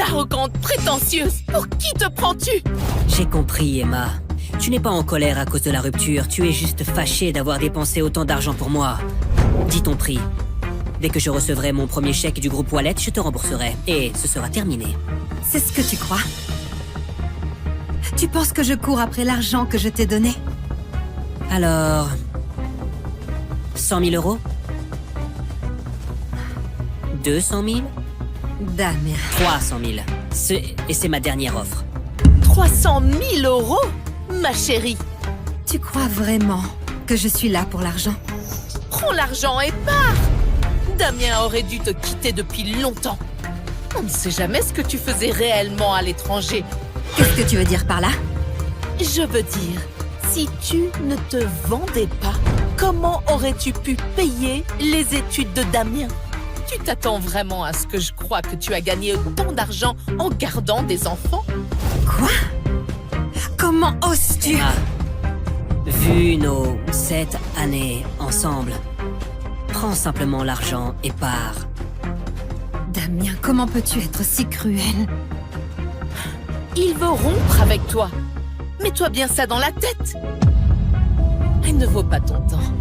d'arrogante prétentieuse. Pour qui te prends-tu? J'ai compris, Emma. Tu n'es pas en colère à cause de la rupture, tu es juste fâchée d'avoir dépensé autant d'argent pour moi. Dis ton prix. Dès que je recevrai mon premier chèque du groupe Wallet, je te rembourserai. Et ce sera terminé. C'est ce que tu crois? Tu penses que je cours après l'argent que je t'ai donné? Alors... 100 000 euros? 200 000? Damien. 300 000. Et c'est ma dernière offre. 300 000 euros? Ma chérie, Tu crois vraiment que je suis là pour l'argent? prends l'argent et pars! Damien aurait dû te quitter depuis longtemps. On ne sait jamais ce que tu faisais réellement à l'étranger. Qu'est-ce que tu veux dire par là? Je veux dire, si tu ne te vendais pas, comment aurais-tu pu payer les études de Damien? Tu t'attends vraiment à ce que je croie que tu as gagné autant d'argent en gardant des enfants? Quoi? Comment oses-tu? Emma, vu nos 7 années ensemble, prends simplement l'argent et pars. Damien, comment peux-tu être si cruel? Il veut rompre avec toi. Mets-toi bien ça dans la tête. Elle ne vaut pas ton temps.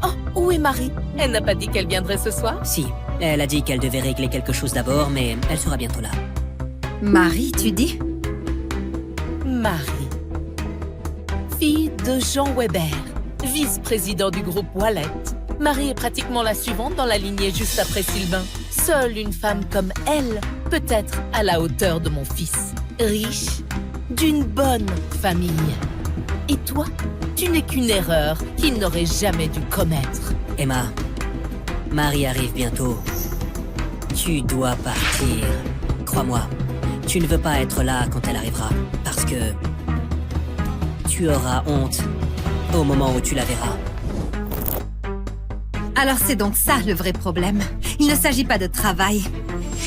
Oh, où est Marie? Elle n'a pas dit qu'elle viendrait ce soir? Si, elle a dit qu'elle devait régler quelque chose d'abord, mais elle sera bientôt là. Marie, tu dis? Marie. Fille de Jean Weber, vice-président du groupe Wallet. Marie est pratiquement la suivante dans la lignée juste après Sylvain. Seule une femme comme elle peut être à la hauteur de mon fils. Riche, d'une bonne famille. Et toi, tu n'es qu'une erreur qu'il n'aurait jamais dû commettre. Emma, Marie arrive bientôt. Tu dois partir. Crois-moi, tu ne veux pas être là quand elle arrivera, parce que tu auras honte au moment où tu la verras. Alors c'est donc ça le vrai problème. Il ne s'agit pas de travail.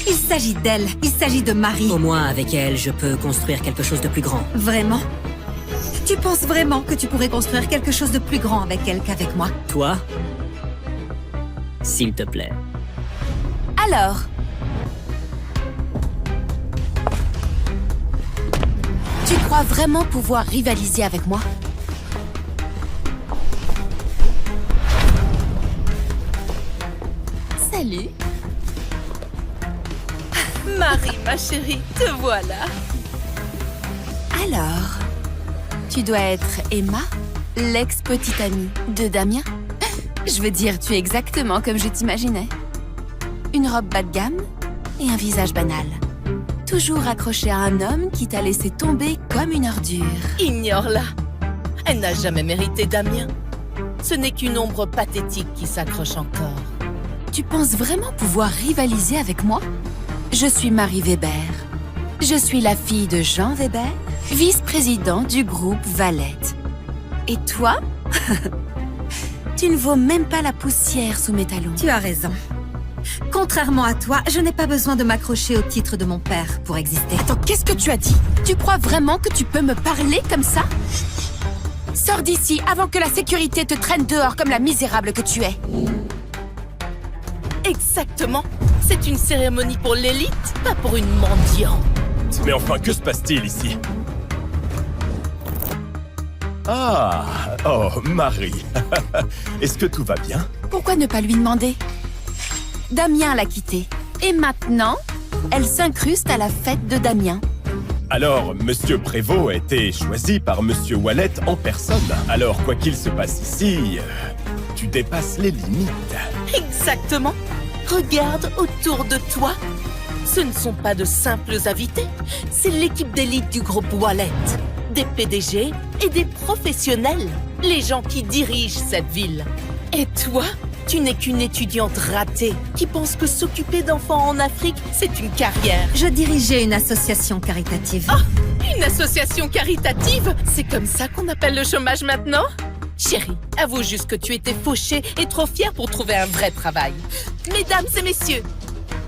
Il s'agit d'elle. Il s'agit de Marie. Au moins, avec elle, je peux construire quelque chose de plus grand. Vraiment? Tu penses vraiment que tu pourrais construire quelque chose de plus grand avec elle qu'avec moi? Toi? S'il te plaît. Alors? Tu crois vraiment pouvoir rivaliser avec moi? Salut. Marie, ma chérie, te voilà. Alors, tu dois être Emma, l'ex-petite amie de Damien? Je veux dire, tu es exactement comme je t'imaginais. Une robe bas de gamme et un visage banal. Toujours accrochée à un homme qui t'a laissé tomber comme une ordure. Ignore-la. Elle n'a jamais mérité Damien. Ce n'est qu'une ombre pathétique qui s'accroche encore. Tu penses vraiment pouvoir rivaliser avec moi? Je suis Marie Weber. Je suis la fille de Jean Weber, vice-président du groupe Wallet. Et toi? Tu ne vaux même pas la poussière sous mes talons. Tu as raison. Contrairement à toi, je n'ai pas besoin de m'accrocher au titre de mon père pour exister. Attends, qu'est-ce que tu as dit? Tu crois vraiment que tu peux me parler comme ça? Sors d'ici avant que la sécurité te traîne dehors comme la misérable que tu es. Exactement. C'est une cérémonie pour l'élite, pas pour une mendiante. Mais enfin, que se passe-t-il ici? Ah, oh, Marie. Est-ce que tout va bien? Pourquoi ne pas lui demander? Damien l'a quittée. Et maintenant, elle s'incruste à la fête de Damien. Alors, Monsieur Prévost a été choisi par Monsieur Wallet en personne. Alors, quoi qu'il se passe ici, tu dépasses les limites. Exactement. Regarde autour de toi. Ce ne sont pas de simples invités. C'est l'équipe d'élite du groupe Wallet. Des PDG et des professionnels. Les gens qui dirigent cette ville. Et toi, tu n'es qu'une étudiante ratée qui pense que s'occuper d'enfants en Afrique, c'est une carrière. Je dirigeais une association caritative. Ah, une association caritative? C'est comme ça qu'on appelle le chômage maintenant? Chérie, avoue juste que tu étais fauchée et trop fière pour trouver un vrai travail. Mesdames et messieurs,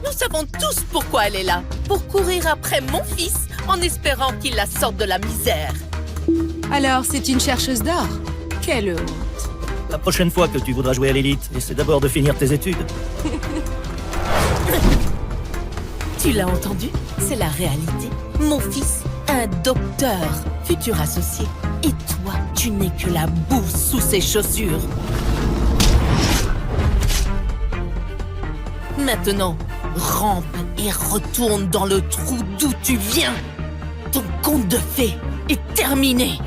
nous savons tous pourquoi elle est là. Pour courir après mon fils en espérant qu'il la sorte de la misère. Alors, c'est une chercheuse d'or? Quelle honte! La prochaine fois que tu voudras jouer à l'élite, essaie d'abord de finir tes études. Tu l'as entendu? C'est la réalité. Mon fils, un docteur, futur associé. Et toi, tu n'es que la boue sous ses chaussures. Maintenant, rampe et retourne dans le trou d'où tu viens. Ton conte de fées est terminé.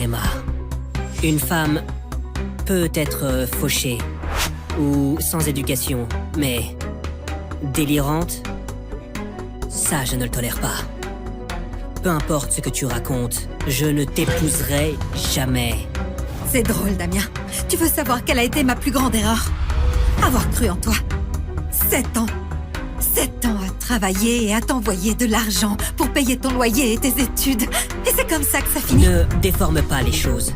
Emma, une femme peut être fauchée ou sans éducation, mais délirante, ça je ne le tolère pas. Peu importe ce que tu racontes, je ne t'épouserai jamais. C'est drôle, Damien. Tu veux savoir quelle a été ma plus grande erreur? Avoir cru en toi. 7 ans. 7 ans à travailler et à t'envoyer de l'argent pour payer ton loyer et tes études. Et c'est comme ça que ça finit. Ne déforme pas les choses.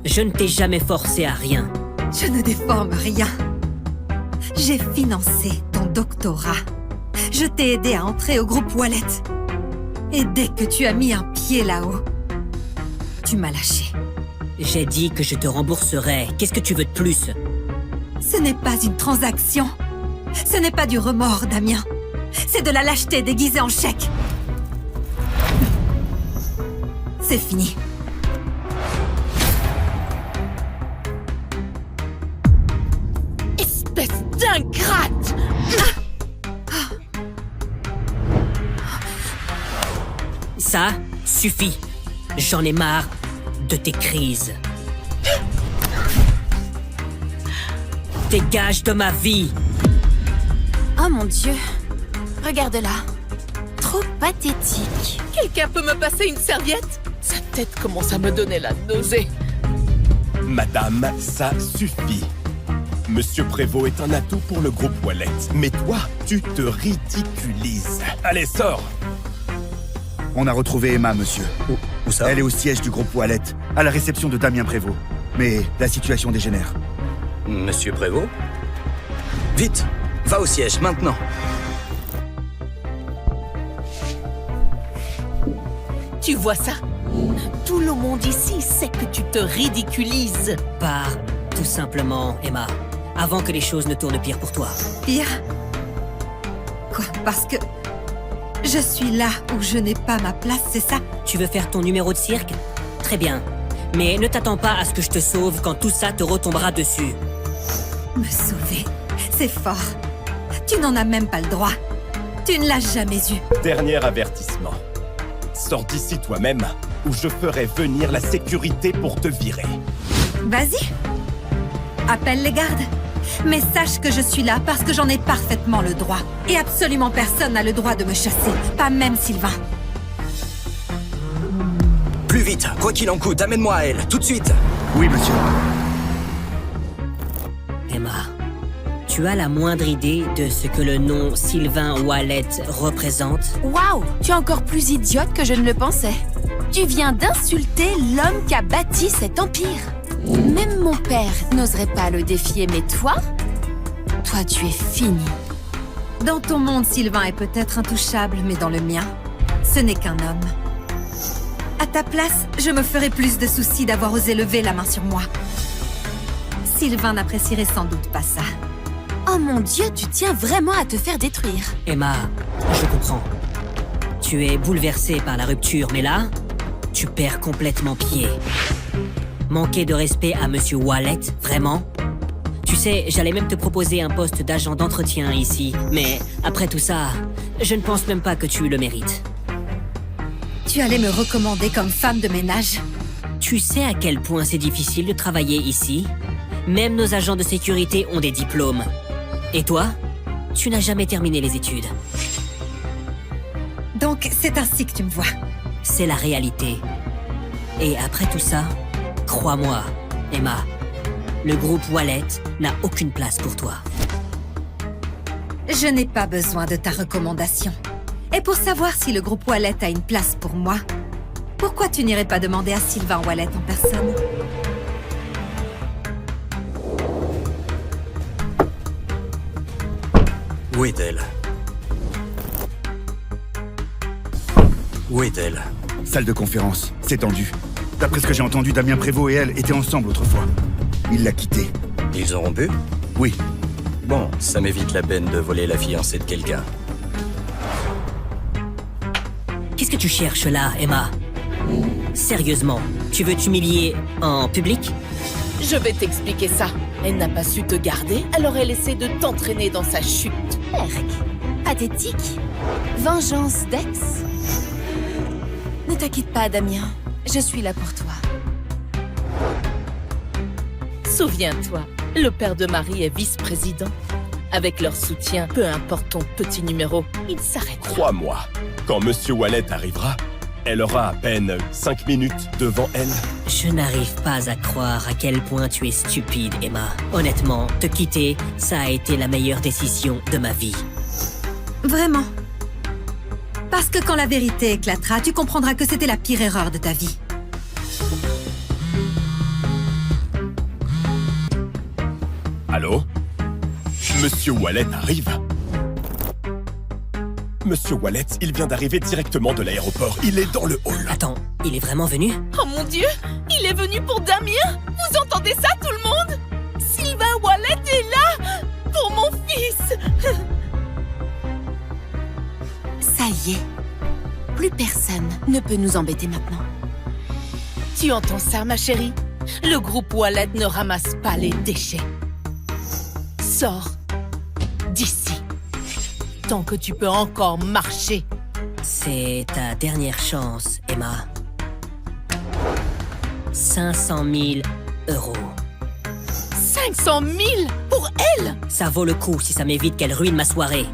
Je ne t'ai jamais forcé à rien. Je ne déforme rien. J'ai financé ton doctorat. Je t'ai aidé à entrer au groupe Wallet. Et dès que tu as mis un pied là-haut, tu m'as lâché. J'ai dit que je te rembourserai. Qu'est-ce que tu veux de plus? Ce n'est pas une transaction. Ce n'est pas du remords, Damien. C'est de la lâcheté déguisée en chèque. C'est fini. Espèce d'ingrate! Ça suffit. J'en ai marre de tes crises. Dégage de ma vie. Oh mon Dieu. Regarde-la. Trop pathétique. Quelqu'un peut me passer une serviette? Sa tête commence à me donner la nausée. Madame, ça suffit. Monsieur Prévost est un atout pour le groupe Wallet. Mais toi, tu te ridiculises. Allez, sors! On a retrouvé Emma, monsieur. Où ça? Elle est au siège du groupe Wallet, à la réception de Damien Prévost. Mais la situation dégénère. Monsieur Prévost? Vite, va au siège, maintenant. Tu vois ça? Tout le monde ici sait que tu te ridiculises. Pars, tout simplement, Emma. Avant que les choses ne tournent pire pour toi. Pire? Quoi? Parce que je suis là où je n'ai pas ma place, c'est ça? Tu veux faire ton numéro de cirque? Très bien. Mais ne t'attends pas à ce que je te sauve quand tout ça te retombera dessus. Me sauver, c'est fort. Tu n'en as même pas le droit. Tu ne l'as jamais eu. Dernier avertissement. Sors d'ici toi-même, ou je ferai venir la sécurité pour te virer. Vas-y. Appelle les gardes. Mais sache que je suis là parce que j'en ai parfaitement le droit. Et absolument personne n'a le droit de me chasser. Pas même Sylvain. Plus vite, quoi qu'il en coûte, amène-moi à elle, tout de suite. Oui, monsieur. Emma, tu as la moindre idée de ce que le nom Sylvain Wallet représente? Waouh, tu es encore plus idiote que je ne le pensais. Tu viens d'insulter l'homme qui a bâti cet empire. Même mon père n'oserait pas le défier, mais toi tu es fini. Dans ton monde, Sylvain est peut-être intouchable, mais dans le mien, ce n'est qu'un homme. À ta place, je me ferais plus de soucis d'avoir osé lever la main sur moi. Sylvain n'apprécierait sans doute pas ça. Oh mon Dieu, tu tiens vraiment à te faire détruire. Emma, je comprends. Tu es bouleversée par la rupture, mais là, tu perds complètement pied. Manquer de respect à Monsieur Wallet, vraiment? Tu sais, j'allais même te proposer un poste d'agent d'entretien ici, mais après tout ça, je ne pense même pas que tu le mérites. Tu allais me recommander comme femme de ménage? Tu sais à quel point c'est difficile de travailler ici? Même nos agents de sécurité ont des diplômes. Et toi? Tu n'as jamais terminé les études. Donc, c'est ainsi que tu me vois. C'est la réalité. Et après tout ça, crois-moi, Emma, le groupe Wallet n'a aucune place pour toi. Je n'ai pas besoin de ta recommandation. Et pour savoir si le groupe Wallet a une place pour moi, pourquoi tu n'irais pas demander à Sylvain Wallet en personne? Où est-elle? Où est-elle? Salle de conférence, c'est tendu. D'après ce que j'ai entendu, Damien Prévost et elle étaient ensemble autrefois. Il l'a quittée. Ils ont rompu? Oui. Bon, ça m'évite la peine de voler la fiancée de quelqu'un. Qu'est-ce que tu cherches là, Emma? Sérieusement, tu veux t'humilier en public? Je vais t'expliquer ça. Elle n'a pas su te garder, alors elle essaie de t'entraîner dans sa chute. Erg. Pathétique. Vengeance d'ex. Ne t'inquiète pas, Damien. Je suis là pour toi. Souviens-toi, le père de Marie est vice-président. Avec leur soutien, peu importe ton petit numéro, il s'arrête. Crois-moi, quand Monsieur Wallet arrivera, elle aura à peine 5 minutes devant elle. Je n'arrive pas à croire à quel point tu es stupide, Emma. Honnêtement, te quitter, ça a été la meilleure décision de ma vie. Vraiment. Parce que quand la vérité éclatera, tu comprendras que c'était la pire erreur de ta vie. Allô? Monsieur Wallet arrive? Monsieur Wallet, il vient d'arriver directement de l'aéroport. Il est dans le hall. Attends, il est vraiment venu? Oh mon Dieu, il est venu pour Damien. Vous entendez ça, tout le monde? Sylvain Wallet est là pour mon fils. Ça y est. Plus personne ne peut nous embêter maintenant. Tu entends ça, ma chérie? Le groupe Wallet ne ramasse pas les déchets. Sors d'ici. Tant que tu peux encore marcher. C'est ta dernière chance, Emma. 500 000 €. 500 000 pour elle? Ça vaut le coup si ça m'évite qu'elle ruine ma soirée.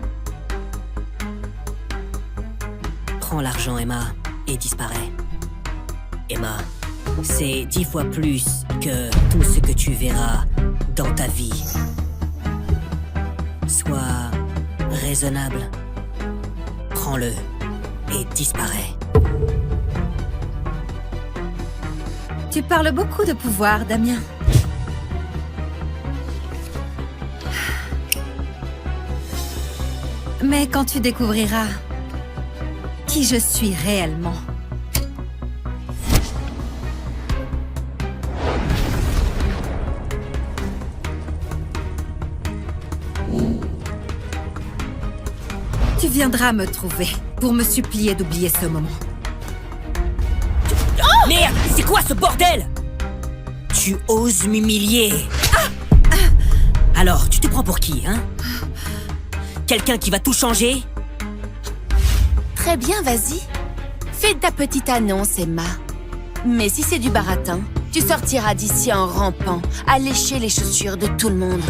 Prends l'argent, Emma, et disparais. Emma, c'est 10 fois plus que tout ce que tu verras dans ta vie. Sois raisonnable. Prends-le et disparais. Tu parles beaucoup de pouvoir, Damien. Mais quand tu découvriras qui je suis réellement, tu viendras me trouver pour me supplier d'oublier ce moment. Merde, c'est quoi ce bordel? Tu oses m'humilier. Alors, tu te prends pour qui, hein? Quelqu'un qui va tout changer? Très bien, vas-y. Fais ta petite annonce, Emma. Mais si c'est du baratin, tu sortiras d'ici en rampant, à lécher les chaussures de tout le monde.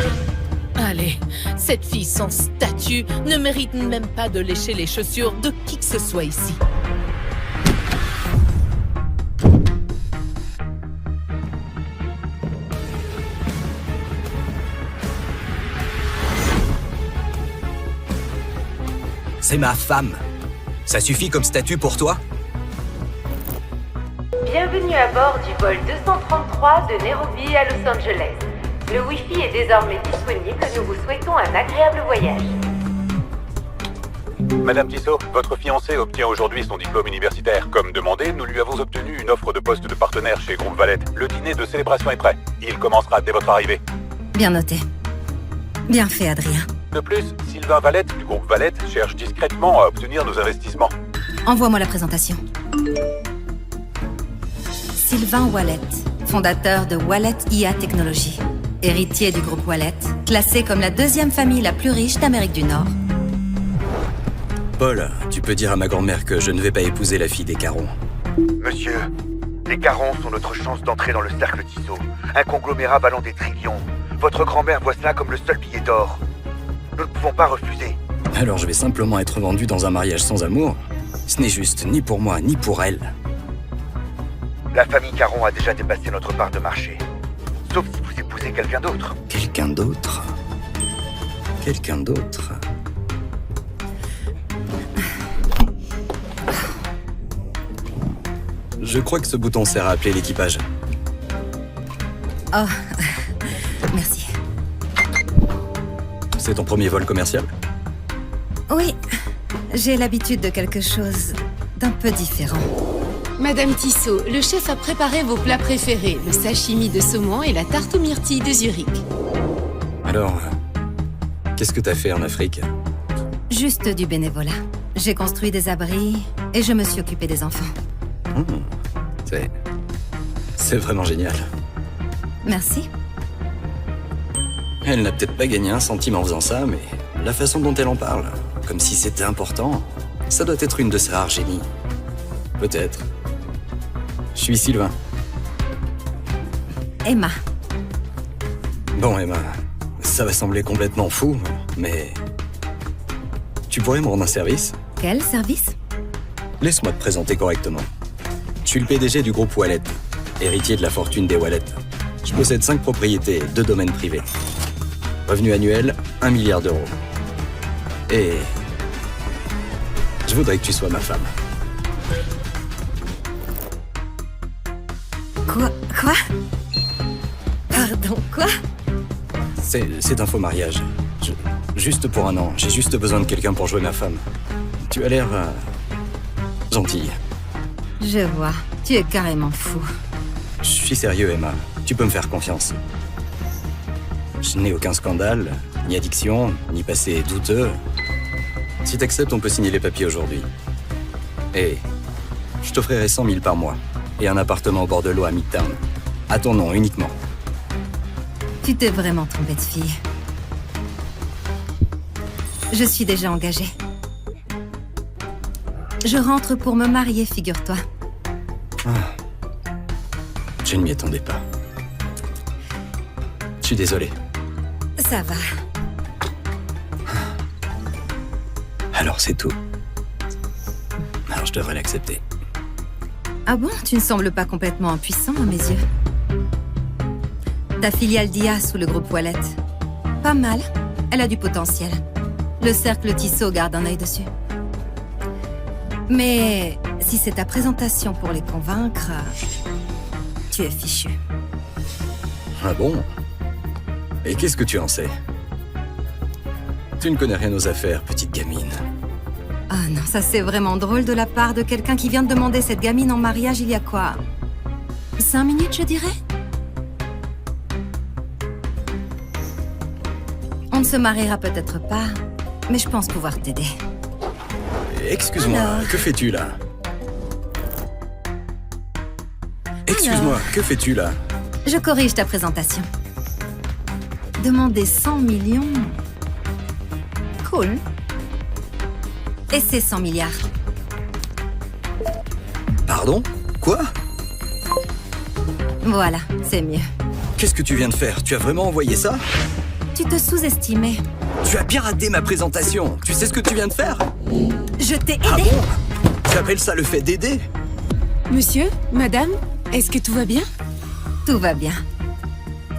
Allez, cette fille sans statut ne mérite même pas de lécher les chaussures de qui que ce soit ici. C'est ma femme. Ça suffit comme statut pour toi? Bienvenue à bord du vol 233 de Nairobi à Los Angeles. Le Wi-Fi est désormais disponible. Nous vous souhaitons un agréable voyage. Madame Tissot, votre fiancé obtient aujourd'hui son diplôme universitaire. Comme demandé, nous lui avons obtenu une offre de poste de partenaire chez Groupe Valette. Le dîner de célébration est prêt. Il commencera dès votre arrivée. Bien noté. Bien fait, Adrien. De plus, Sylvain Valette du groupe Valette cherche discrètement à obtenir nos investissements. Envoie-moi la présentation. Sylvain Wallet, fondateur de Wallet IA Technologies. Héritier du groupe Wallet, classé comme la deuxième famille la plus riche d'Amérique du Nord. Paul, tu peux dire à ma grand-mère que je ne vais pas épouser la fille des Caron. Monsieur, les Carons sont notre chance d'entrer dans le cercle Tissot. Un conglomérat valant des trillions. Votre grand-mère voit cela comme le seul billet d'or. Nous ne pouvons pas refuser. Alors je vais simplement être vendu dans un mariage sans amour? Ce n'est juste ni pour moi ni pour elle. La famille Caron a déjà dépassé notre part de marché. Sauf si vous épousez quelqu'un d'autre. Quelqu'un d'autre? Quelqu'un d'autre? Je crois que ce bouton sert à appeler l'équipage. Oh, merci. C'est ton premier vol commercial? Oui, j'ai l'habitude de quelque chose d'un peu différent. Madame Tissot, le chef a préparé vos plats préférés, le sashimi de saumon et la tarte aux myrtilles de Zurich. Alors, qu'est-ce que t'as fait en Afrique? Juste du bénévolat. J'ai construit des abris et je me suis occupée des enfants. C'est vraiment génial. Merci. Elle n'a peut-être pas gagné un centime en faisant ça, mais la façon dont elle en parle, comme si c'était important, ça doit être une de ses rares génies. Peut-être. Je suis Sylvain. Emma. Bon, Emma, ça va sembler complètement fou, mais... Tu pourrais me rendre un service? Quel service? Laisse-moi te présenter correctement. Je suis le PDG du groupe Wallet, héritier de la fortune des Wallet. Je possède 5 propriétés, 2 domaines privés. Revenu annuel, 1 milliard d'euros. Et... je voudrais que tu sois ma femme. Quoi? Pardon, quoi? C'est un faux mariage. Juste pour un an, j'ai juste besoin de quelqu'un pour jouer ma femme. Tu as l'air... gentille. Je vois. Tu es carrément fou. Je suis sérieux, Emma. Tu peux me faire confiance. Je n'ai aucun scandale, ni addiction, ni passé douteux. Si t'acceptes, on peut signer les papiers aujourd'hui. Et je t'offrirai 100 000 par mois. Et un appartement au bord de l'eau à Midtown. À ton nom uniquement. Tu t'es vraiment trompée de fille. Je suis déjà engagée. Je rentre pour me marier, figure-toi. Je ne m'y attendais pas. Je suis désolé. Ça va. Alors c'est tout. Alors je devrais l'accepter. Ah bon? Tu ne sembles pas complètement impuissant à mes yeux. Ta filiale d'IA sous le groupe Wallet. Pas mal. Elle a du potentiel. Le cercle Tissot garde un œil dessus. Mais si c'est ta présentation pour les convaincre, tu es fichu. Ah bon? Et qu'est-ce que tu en sais? Tu ne connais rien aux affaires, petite gamine. Ah non, ça c'est vraiment drôle de la part de quelqu'un qui vient de demander cette gamine en mariage il y a quoi? 5 minutes, je dirais? On ne se mariera peut-être pas, mais je pense pouvoir t'aider. Excuse-moi, Alors... que fais-tu là? Excuse-moi, que fais-tu là? Je corrige ta présentation. Demander 100 millions... Cool. Et c'est 100 milliards. Pardon? Quoi? Voilà, c'est mieux. Qu'est-ce que tu viens de faire? Tu as vraiment envoyé ça? Tu te sous-estimais. Tu as piraté ma présentation. Tu sais ce que tu viens de faire? Je t'ai aidé. Ah bon? Tu appelles ça le fait d'aider? Monsieur, madame, est-ce que tout va bien? Tout va bien.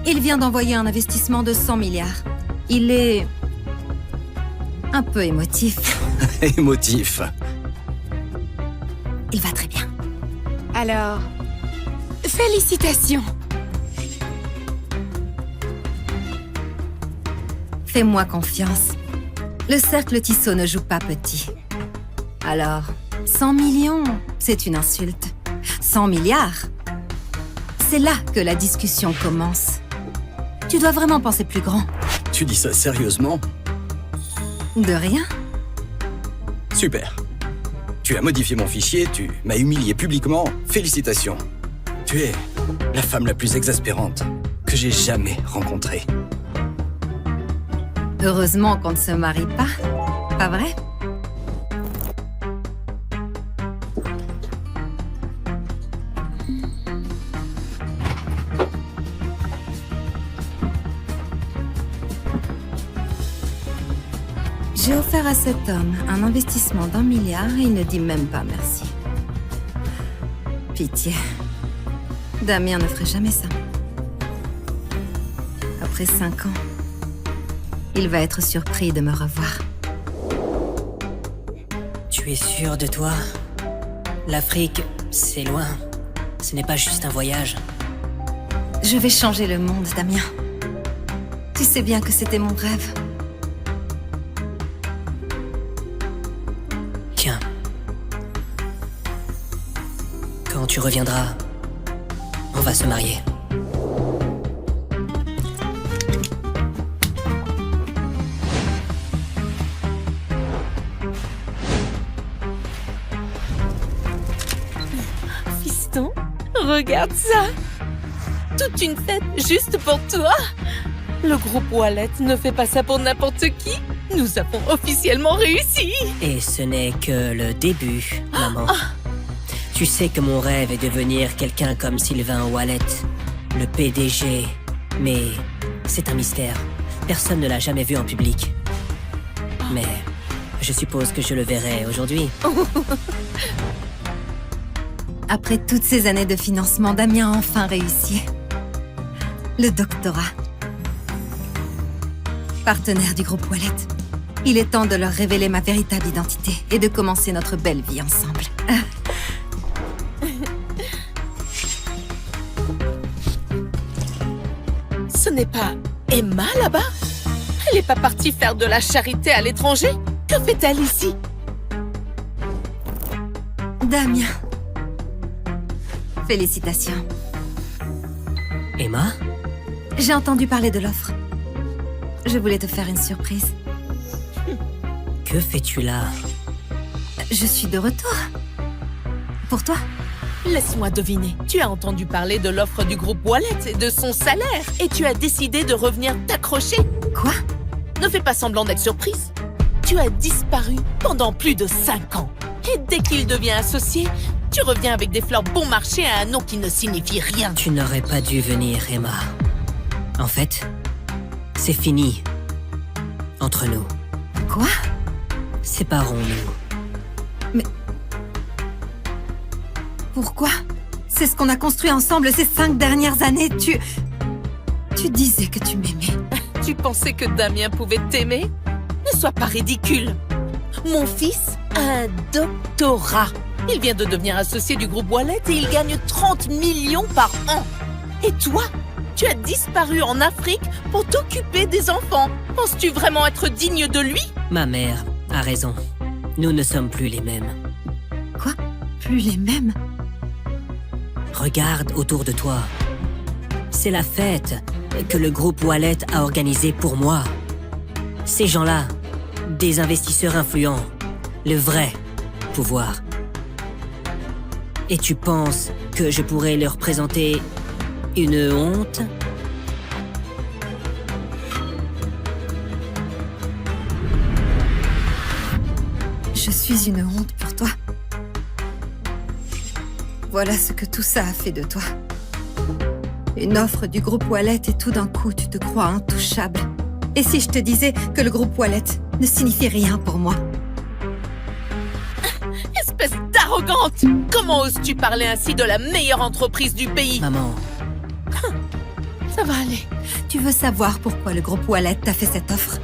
Il vient d'envoyer un investissement de 100 milliards. Il est... un peu émotif. Émotif. Il va très bien. Alors, félicitations. Fais-moi confiance. Le cercle Tissot ne joue pas petit. Alors, 100 millions, c'est une insulte. 100 milliards, c'est là que la discussion commence. Tu dois vraiment penser plus grand. Tu dis ça sérieusement? De rien. Super. Tu as modifié mon fichier, tu m'as humilié publiquement. Félicitations. Tu es la femme la plus exaspérante que j'ai jamais rencontrée. Heureusement qu'on ne se marie pas, pas vrai? J'ai offert à cet homme un investissement d'1 milliard et il ne dit même pas merci. Pitié. Damien ne ferait jamais ça. Après 5 ans, il va être surpris de me revoir. Tu es sûr de toi? L'Afrique, c'est loin. Ce n'est pas juste un voyage. Je vais changer le monde, Damien. Tu sais bien que c'était mon rêve. Tiens. tu reviendras, on va se marier. Fiston, regarde ça. Toute une fête juste pour toi. Le groupe Wallet ne fait pas ça pour n'importe qui. Nous avons officiellement réussi. Et ce n'est que le début, maman. Tu sais que mon rêve est de devenir quelqu'un comme Sylvain Wallet, le PDG. Mais c'est un mystère. Personne ne l'a jamais vu en public. Mais je suppose que je le verrai aujourd'hui. Après toutes ces années de financement, Damien a enfin réussi. Le doctorat. Partenaire du groupe Wallet. Il est temps de leur révéler ma véritable identité et de commencer notre belle vie ensemble. Ce n'est pas Emma là-bas? Elle n'est pas partie faire de la charité à l'étranger? Que fait-elle ici? Damien. Félicitations. Emma? J'ai entendu parler de l'offre. Je voulais te faire une surprise. Que fais-tu là? Je suis de retour. Pour toi? Laisse-moi deviner. Tu as entendu parler de l'offre du groupe Wallet et de son salaire. Et tu as décidé de revenir t'accrocher. Quoi? Ne fais pas semblant d'être surprise. Tu as disparu pendant plus de 5 ans. Et dès qu'il devient associé, tu reviens avec des fleurs bon marché à un nom qui ne signifie rien. Tu n'aurais pas dû venir, Emma. En fait, c'est fini. Entre nous. Quoi? Séparons-nous. Pourquoi? C'est ce qu'on a construit ensemble ces 5 dernières années. Tu disais que tu m'aimais. Tu pensais que Damien pouvait t'aimer? Ne sois pas ridicule. Mon fils a un doctorat. Il vient de devenir associé du groupe Wallet et il gagne 30 millions par an. Et toi, tu as disparu en Afrique pour t'occuper des enfants. Penses-tu vraiment être digne de lui? Ma mère a raison. Nous ne sommes plus les mêmes. Quoi? Plus les mêmes? Regarde autour de toi. C'est la fête que le groupe Wallet a organisée pour moi. Ces gens-là, des investisseurs influents, le vrai pouvoir. Et tu penses que je pourrais leur présenter une honte? Je suis une honte pour toi. Voilà ce que tout ça a fait de toi. Une offre du groupe Wallet et tout d'un coup, tu te crois intouchable. Et si je te disais que le groupe Wallet ne signifie rien pour moi? Espèce d'arrogante! Comment oses-tu parler ainsi de la meilleure entreprise du pays? Maman. Ça va aller. Tu veux savoir pourquoi le groupe Wallet t'a fait cette offre?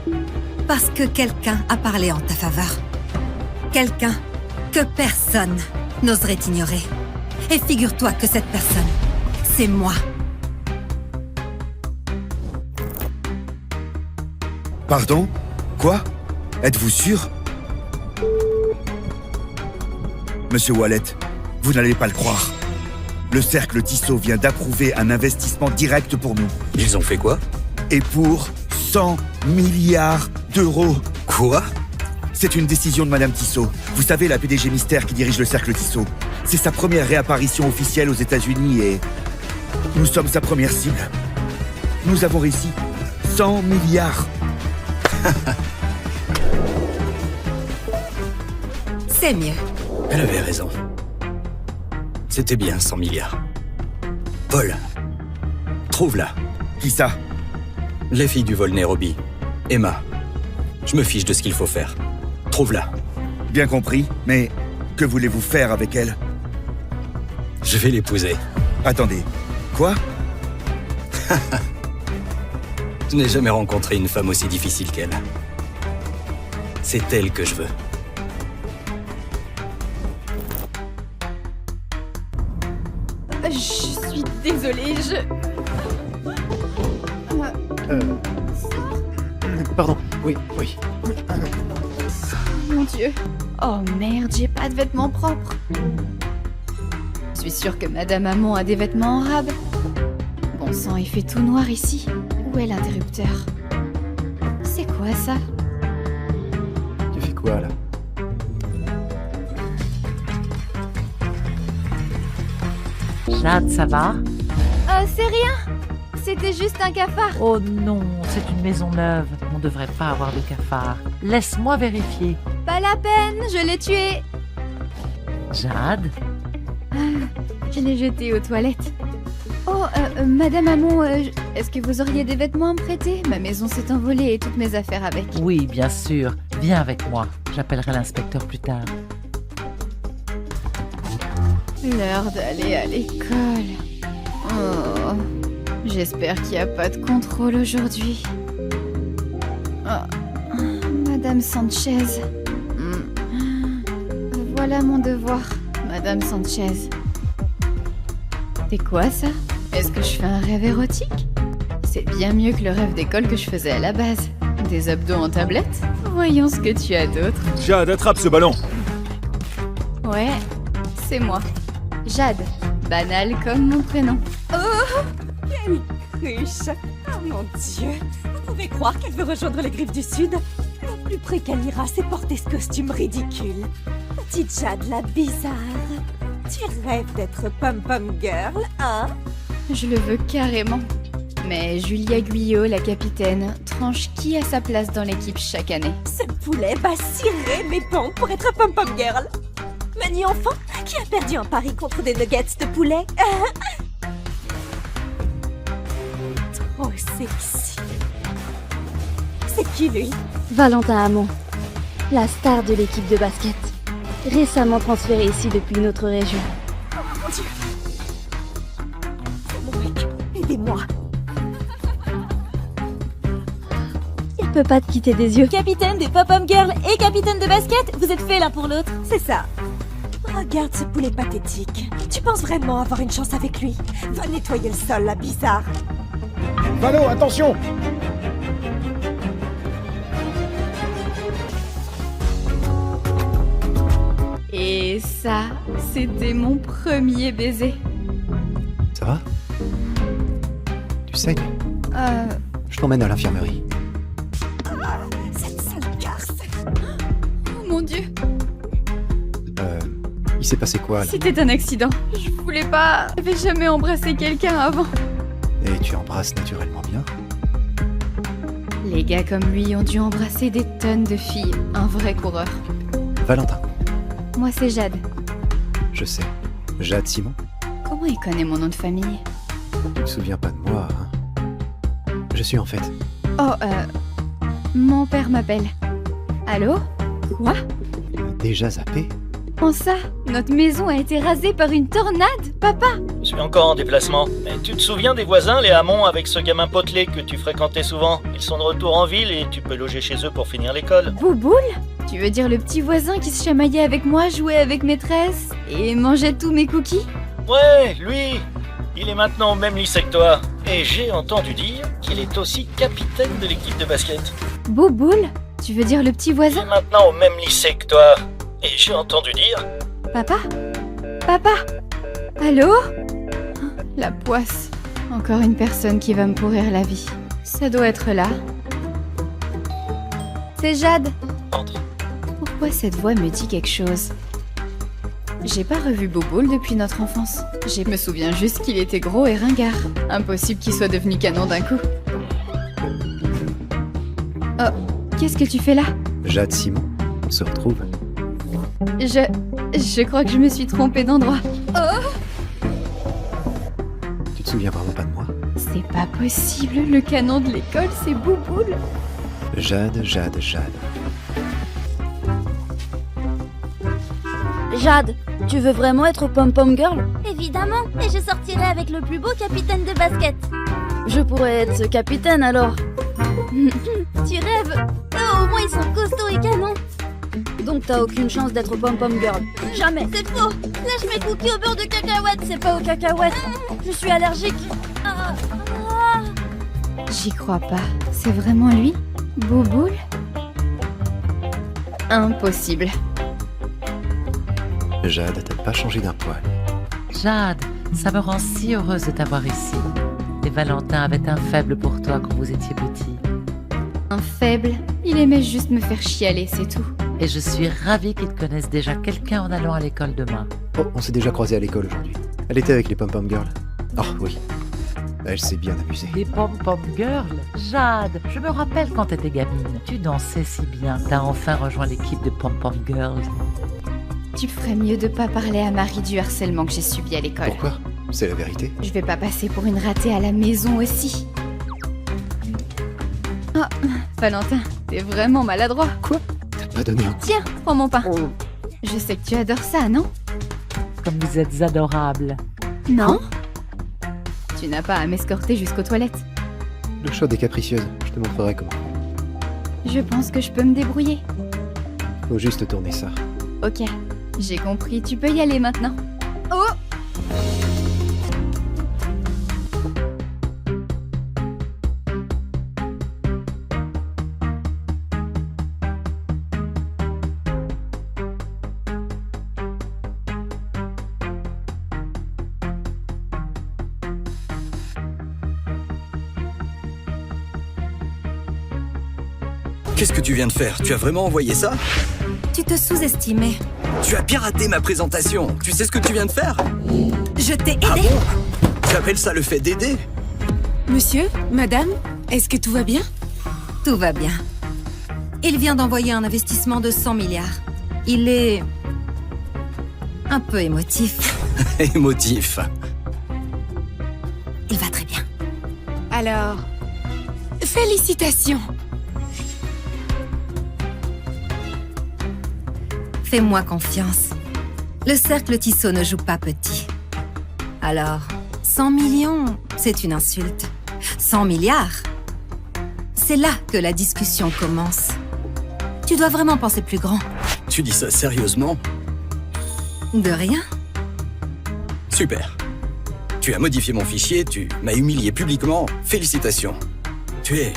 Parce que quelqu'un a parlé en ta faveur. Quelqu'un que personne n'oserait ignorer. Et figure-toi que cette personne, c'est moi. Pardon? Quoi? Êtes-vous sûr? Monsieur Wallet, vous n'allez pas le croire. Le cercle Tissot vient d'approuver un investissement direct pour nous. Ils ont fait quoi? Et pour 100 milliards d'euros. Quoi? C'est une décision de Madame Tissot. Vous savez, la PDG mystère qui dirige le cercle Tissot. C'est sa première réapparition officielle aux États-Unis et nous sommes sa première cible. Nous avons réussi. 100 milliards. C'est mieux. Elle avait raison. C'était bien 100 milliards. Paul, trouve-la. Qui ça? Les filles du vol Nairobi. Emma. Je me fiche de ce qu'il faut faire. Trouve-la. Bien compris, mais que voulez-vous faire avec elle? Je vais l'épouser. Attendez, quoi? Je n'ai jamais rencontré une femme aussi difficile qu'elle. C'est elle que je veux. Je suis désolée, Pardon, oui. Mon Dieu. Oh merde, j'ai pas de vêtements propres. suis sûre que Madame Hamon a des vêtements en rab. Bon sang, il fait tout noir ici. Où est l'interrupteur? C'est quoi ça? Tu fais quoi là? Jade, ça va? C'est rien. C'était juste un cafard. Oh non, c'est une maison neuve. On devrait pas avoir de cafard. Laisse-moi vérifier. Pas la peine, je l'ai tué. Jade? Je l'ai jeté aux toilettes. Oh, Madame Hamon, est-ce que vous auriez des vêtements à me prêter? Ma maison s'est envolée et toutes mes affaires avec. Oui, bien sûr. Viens avec moi. J'appellerai l'inspecteur plus tard. L'heure d'aller à l'école. Oh, j'espère qu'il n'y a pas de contrôle aujourd'hui. Oh, Madame Sanchez. Voilà mon devoir, Madame Sanchez. C'est quoi ça? Est-ce que je fais un rêve érotique? C'est bien mieux que le rêve d'école que je faisais à la base. Des abdos en tablette? Voyons ce que tu as d'autre. Jade, attrape ce ballon. Ouais, c'est moi. Jade. Banal comme mon prénom. Oh, quelle cruche! Oh mon Dieu! Vous pouvez croire qu'elle veut rejoindre les Griffes du Sud? Le plus près qu'elle ira, c'est porter ce costume ridicule. Petite Jade, la bizarre. Tu rêves d'être pom-pom girl, hein? Je le veux carrément. Mais Julia Guyot, la capitaine, tranche qui a sa place dans l'équipe chaque année? Ce poulet va cirer mes pompes pour être pom-pom girl. Menu enfant, qui a perdu un pari contre des nuggets de poulet? Trop sexy. C'est qui lui? Valentin Hamon, la star de l'équipe de basket. Récemment transféré ici depuis une autre région. Oh mon Dieu! C'est mon mec, aidez-moi! Il peut pas te quitter des yeux. Capitaine des pom-pom girls et capitaine de basket, vous êtes faits l'un pour l'autre. C'est ça. Regarde ce poulet pathétique. Tu penses vraiment avoir une chance avec lui? Va nettoyer le sol, la bizarre. Valo, attention! Et ça, c'était mon premier baiser. Ça va? Tu saignes? Je t'emmène à l'infirmerie. Cette sale garce. Oh mon Dieu! Il s'est passé quoi là? C'était un accident. Je voulais pas... J'avais jamais embrassé quelqu'un avant. Et tu embrasses naturellement bien? Les gars comme lui ont dû embrasser des tonnes de filles. Un vrai coureur. Valentin. Moi, c'est Jade. Je sais. Jade Simon? Comment il connaît mon nom de famille? Tu te souviens pas de moi, hein? Je suis en fait. Oh, mon père m'appelle. Allô? Quoi? Déjà zappé? Comment ça? Notre maison a été rasée par une tornade, papa? Je suis encore en déplacement. Mais tu te souviens des voisins, les Hamon, avec ce gamin potelé que tu fréquentais souvent? Ils sont de retour en ville et tu peux loger chez eux pour finir l'école. Bouboule? Tu veux dire le petit voisin qui se chamaillait avec moi, jouait avec maîtresse et mangeait tous mes cookies? Ouais, lui. Il est maintenant au même lycée que toi. Et j'ai entendu dire qu'il est aussi capitaine de l'équipe de basket. Bouboule? Tu veux dire le petit Il voisin? est maintenant au même lycée que toi. Et j'ai entendu dire... Papa? Papa? Allô? La poisse. Encore une personne qui va me pourrir la vie. Ça doit être là. C'est Jade. Entre. Pourquoi cette voix me dit quelque chose? J'ai pas revu Bouboule depuis notre enfance. Je me souviens juste qu'il était gros et ringard. Impossible qu'il soit devenu canon d'un coup. Oh, qu'est-ce que tu fais là? Jade Simon, on se retrouve. Je crois que je me suis trompée d'endroit. Oh! Tu te souviens vraiment pas de moi? C'est pas possible, le canon de l'école, c'est Bouboule. Jade, Jade, Jade. Jade, tu veux vraiment être pom-pom girl? Évidemment, et je sortirai avec le plus beau capitaine de basket. Je pourrais être ce capitaine alors. Tu rêves? Oh, au moins ils sont costauds et canons. Donc t'as aucune chance d'être pom-pom girl. Jamais. C'est faux. Lâche mes cookies au beurre de cacahuète. C'est pas aux cacahuètes. Je suis allergique. J'y crois pas. C'est vraiment lui? Bouboule? Impossible. Jade, t'as pas changé d'un poil. Jade, ça me rend si heureuse de t'avoir ici. Et Valentin avait un faible pour toi quand vous étiez petit. Un faible, il aimait juste me faire chialer, c'est tout. Et je suis ravie qu'il connaisse déjà quelqu'un en allant à l'école demain. Oh, on s'est déjà croisés à l'école aujourd'hui. Elle était avec les pom-pom girls. Oh oui. Elle s'est bien amusée. Les pom-pom girls? Jade, je me rappelle quand t'étais gamine. Tu dansais si bien. T'as enfin rejoint l'équipe de pom-pom girls. Tu ferais mieux de pas parler à Marie du harcèlement que j'ai subi à l'école. Pourquoi? C'est la vérité. Je vais pas passer pour une ratée à la maison aussi. Oh, Valentin, t'es vraiment maladroit. Quoi? T'as pas donné un coup? Tiens, prends mon pain. Je sais que tu adores ça, non? Comme vous êtes adorables. Non? Tu n'as pas à m'escorter jusqu'aux toilettes. Le shot est capricieuse. Je te montrerai comment. Je pense que je peux me débrouiller. Faut juste tourner ça. Ok, j'ai compris, tu peux y aller maintenant. Oh! Qu'est-ce que tu viens de faire? Tu as vraiment envoyé ça? Tu te sous-estimais. Tu as piraté ma présentation. Tu sais ce que tu viens de faire? Je t'ai aidé. Ah bon? Tu appelles ça le fait d'aider? Monsieur, madame, est-ce que tout va bien? Tout va bien. Il vient d'envoyer un investissement de 100 milliards. Il est... un peu émotif. Émotif. Il va très bien. Alors, félicitations. Fais-moi confiance. Le cercle Tissot ne joue pas petit. Alors, 100 millions, c'est une insulte. 100 milliards, c'est là que la discussion commence. Tu dois vraiment penser plus grand. Tu dis ça sérieusement? De rien. Super. Tu as modifié mon fichier, tu m'as humilié publiquement. Félicitations. Tu es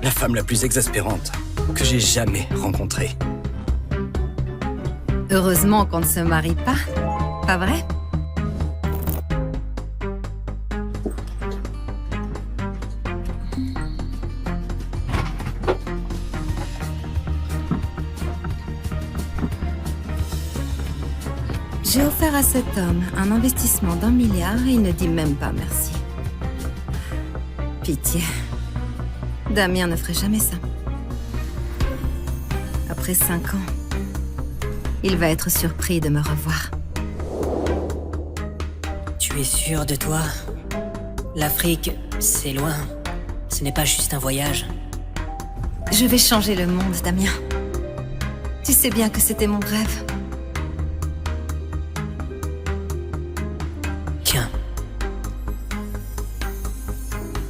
la femme la plus exaspérante que j'ai jamais rencontrée. Heureusement qu'on ne se marie pas, pas vrai? J'ai offert à cet homme un investissement d'1 milliard et il ne dit même pas merci. Pitié. Damien ne ferait jamais ça. Après 5 ans, il va être surpris de me revoir. Tu es sûr de toi? L'Afrique, c'est loin. Ce n'est pas juste un voyage. Je vais changer le monde, Damien. Tu sais bien que c'était mon rêve. Tiens.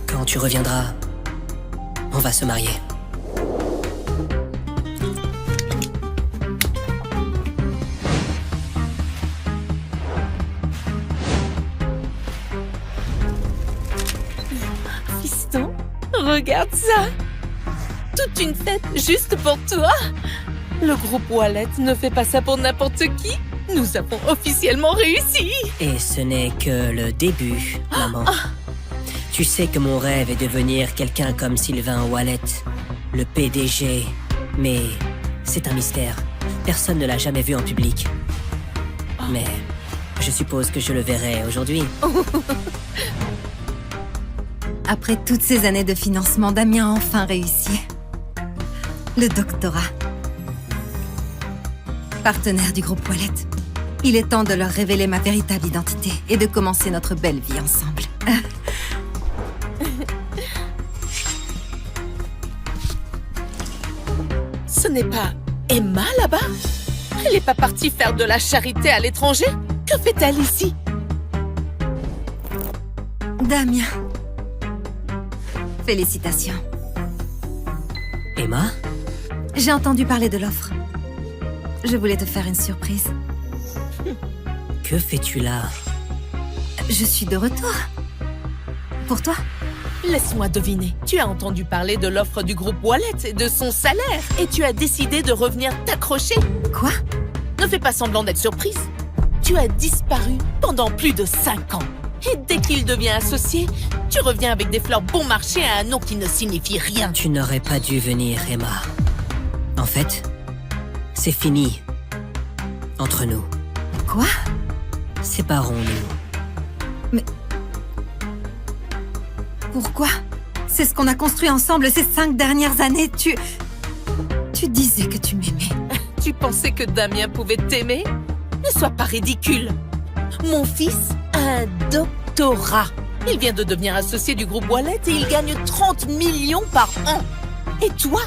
Quand tu reviendras, on va se marier. Fiston, regarde ça. Toute une fête juste pour toi. Le groupe Wallet ne fait pas ça pour n'importe qui. Nous avons officiellement réussi. Et ce n'est que le début, maman. Tu sais que mon rêve est de devenir quelqu'un comme Sylvain Wallet, le PDG. Mais c'est un mystère. Personne ne l'a jamais vu en public. Mais je suppose que je le verrai aujourd'hui. Après toutes ces années de financement, Damien a enfin réussi. Le doctorat. Partenaire du groupe Wallet. Il est temps de leur révéler ma véritable identité et de commencer notre belle vie ensemble. Ce n'est pas Emma là-bas? Elle n'est pas partie faire de la charité à l'étranger? Que fait-elle ici? Damien. Félicitations. Emma? J'ai entendu parler de l'offre. Je voulais te faire une surprise. Que fais-tu là? Je suis de retour. Pour toi? Laisse-moi deviner. Tu as entendu parler de l'offre du groupe Wallet et de son salaire. Et tu as décidé de revenir t'accrocher. Quoi? Ne fais pas semblant d'être surprise. tu as disparu pendant plus de 5 ans. Et dès qu'il devient associé, tu reviens avec des fleurs bon marché à un nom qui ne signifie rien. Tu n'aurais pas dû venir, Emma. En fait, c'est fini. Entre nous. Quoi? Séparons-nous. Mais... Pourquoi? C'est ce qu'on a construit ensemble ces 5 dernières années. Tu disais que tu m'aimais. Tu pensais que Damien pouvait t'aimer? Ne sois pas ridicule. Mon fils a un doctorat. Il vient de devenir associé du groupe Wallet et il gagne 30 millions par an. Et toi,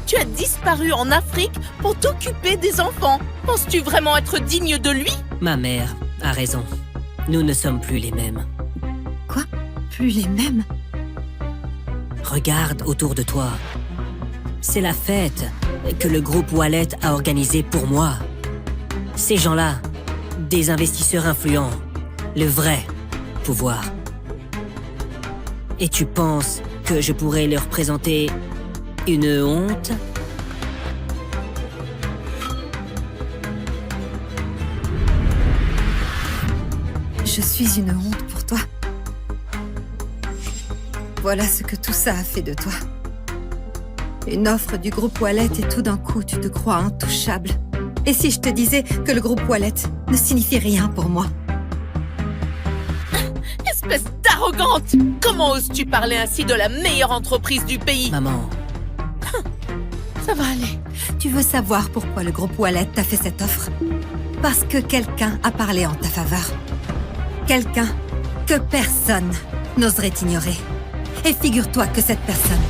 tu as disparu en Afrique pour t'occuper des enfants. Penses-tu vraiment être digne de lui? Ma mère a raison. Nous ne sommes plus les mêmes. Quoi? Plus les mêmes? Regarde autour de toi. C'est la fête que le groupe Wallet a organisée pour moi. Ces gens-là, des investisseurs influents, le vrai pouvoir. Et tu penses que je pourrais leur présenter une honte? Je suis une honte pour toi. Voilà ce que tout ça a fait de toi. Une offre du groupe Wallet et tout d'un coup, tu te crois intouchable. Et si je te disais que le groupe Wallet ne signifie rien pour moi? Espèce d'arrogante! Comment oses-tu parler ainsi de la meilleure entreprise du pays? Maman. Ça va aller. Tu veux savoir pourquoi le groupe Wallet t'a fait cette offre? Parce que quelqu'un a parlé en ta faveur. Quelqu'un que personne n'oserait ignorer. Et figure-toi que cette personne,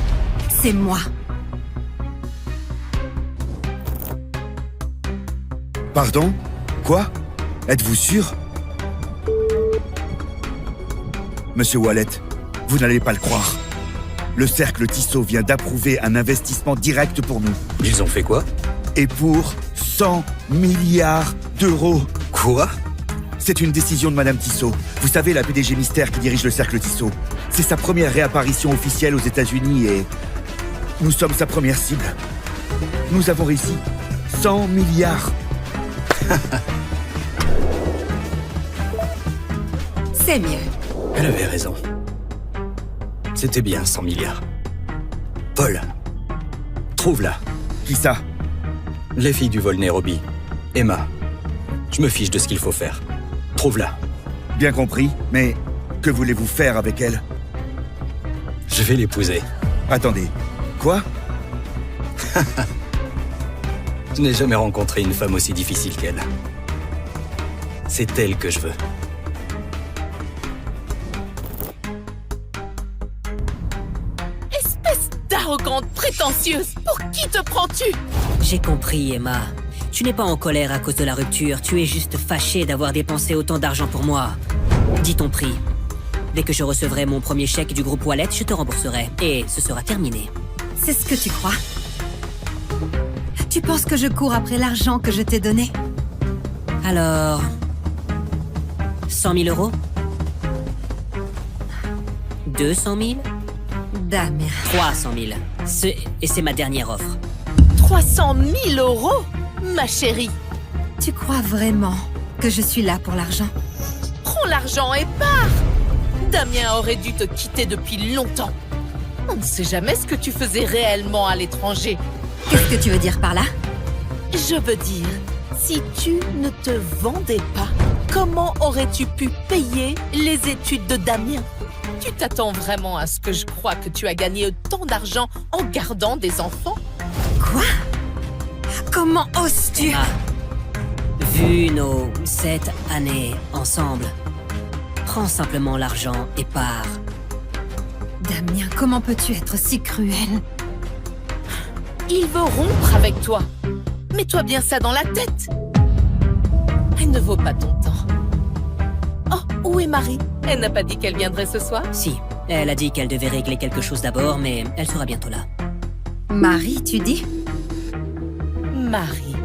c'est moi. Pardon? Quoi? Êtes-vous sûr? Monsieur Wallet, vous n'allez pas le croire. Le cercle Tissot vient d'approuver un investissement direct pour nous. Ils ont fait quoi? Et pour 100 milliards d'euros. Quoi? C'est une décision de Madame Tissot. Vous savez, la PDG mystère qui dirige le cercle Tissot. C'est sa première réapparition officielle aux États-Unis et nous sommes sa première cible. Nous avons réussi 100 milliards. C'est mieux. Elle avait raison. C'était bien 100 milliards. Paul, trouve-la. Qui ça? Les filles du vol Nairobi. Emma. Je me fiche de ce qu'il faut faire. Trouve-la. Bien compris, mais que voulez-vous faire avec elle? Je vais l'épouser. Attendez, quoi? Je n'ai jamais rencontré une femme aussi difficile qu'elle. C'est elle que je veux. Espèce d'arrogante prétentieuse! Pour qui te prends-tu? J'ai compris, Emma. Tu n'es pas en colère à cause de la rupture, tu es juste fâchée d'avoir dépensé autant d'argent pour moi. Dis ton prix. Dès que je recevrai mon premier chèque du groupe Wallet, je te rembourserai. Et ce sera terminé. C'est ce que tu crois? Tu penses que je cours après l'argent que je t'ai donné? Alors... 100 000 euros? 200 000? Damien. 300 000. Et c'est ma dernière offre. 300 000 euros? Ma chérie. Tu crois vraiment que je suis là pour l'argent? Prends l'argent et pars! Damien aurait dû te quitter depuis longtemps. On ne sait jamais ce que tu faisais réellement à l'étranger. Qu'est-ce que tu veux dire par là? Je veux dire, si tu ne te vendais pas, comment aurais-tu pu payer les études de Damien? Tu t'attends vraiment à ce que je croie que tu as gagné autant d'argent en gardant des enfants? Quoi? Comment oses-tu? Vu nos 7 années ensemble, prends simplement l'argent et pars. Damien, comment peux-tu être si cruel? Il veut rompre avec toi. Mets-toi bien ça dans la tête. Elle ne vaut pas ton temps. Oh, où est Marie? Elle n'a pas dit qu'elle viendrait ce soir? Si, elle a dit qu'elle devait régler quelque chose d'abord, mais elle sera bientôt là. Marie, tu dis? Marie.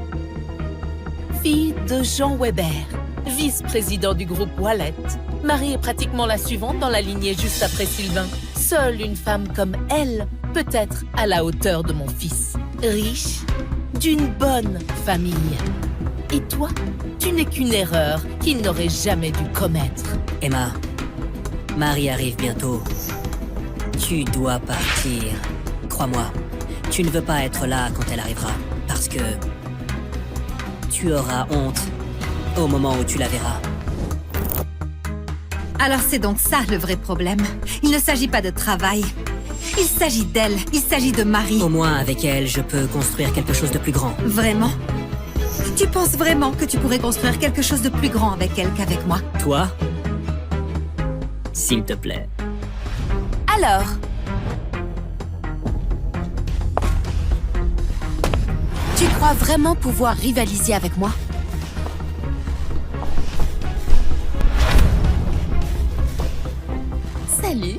Fille de Jean Weber, vice-président du groupe Wallet. Marie est pratiquement la suivante dans la lignée juste après Sylvain. Seule une femme comme elle peut être à la hauteur de mon fils. Riche, d'une bonne famille. Et toi, tu n'es qu'une erreur qu'il n'aurait jamais dû commettre. Emma, Marie arrive bientôt. Tu dois partir. Crois-moi, tu ne veux pas être là quand elle arrivera, parce que tu auras honte au moment où tu la verras. Alors c'est donc ça le vrai problème. Il ne s'agit pas de travail. Il s'agit d'elle, il s'agit de Marie. Au moins, avec elle, je peux construire quelque chose de plus grand. Vraiment? Tu penses vraiment que tu pourrais construire quelque chose de plus grand avec elle qu'avec moi? Toi? S'il te plaît. Alors? Tu crois vraiment pouvoir rivaliser avec moi? Salut.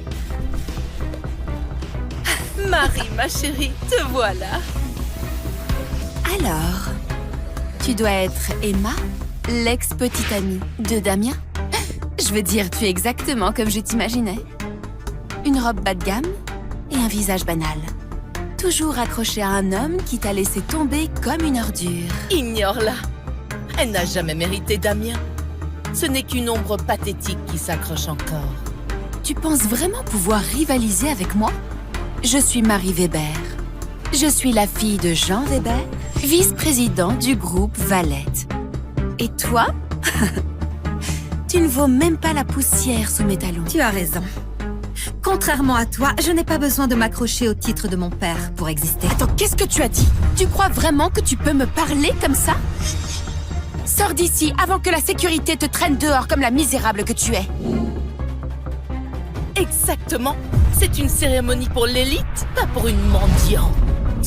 Marie, ma chérie, te voilà. Alors, tu dois être Emma, l'ex-petite amie de Damien? Je veux dire, tu es exactement comme je t'imaginais. Une robe bas de gamme et un visage banal. Toujours accrochée à un homme qui t'a laissé tomber comme une ordure. Ignore-la. Elle n'a jamais mérité Damien. Ce n'est qu'une ombre pathétique qui s'accroche encore. Tu penses vraiment pouvoir rivaliser avec moi? Je suis Marie Weber. Je suis la fille de Jean Weber, vice-président du groupe Valette. Et toi? Tu ne vaux même pas la poussière sous mes talons. Tu as raison. Contrairement à toi, je n'ai pas besoin de m'accrocher au titre de mon père pour exister. Attends, qu'est-ce que tu as dit? Tu crois vraiment que tu peux me parler comme ça? Sors d'ici avant que la sécurité te traîne dehors comme la misérable que tu es. Exactement. C'est une cérémonie pour l'élite, pas pour une mendiante.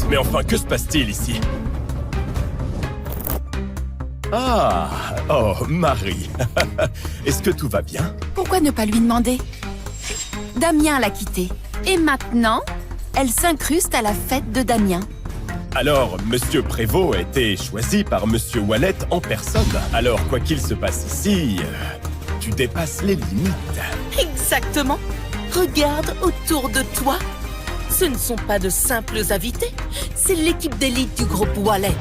Mais enfin, que se passe-t-il ici? Ah, oh, Marie. Est-ce que tout va bien? Pourquoi ne pas lui demander? Damien l'a quittée. Et maintenant, elle s'incruste à la fête de Damien. Alors, Monsieur Prévost a été choisi par Monsieur Wallet en personne. Alors, quoi qu'il se passe ici, tu dépasses les limites. Exactement. Regarde autour de toi. Ce ne sont pas de simples invités. C'est l'équipe d'élite du groupe Wallet.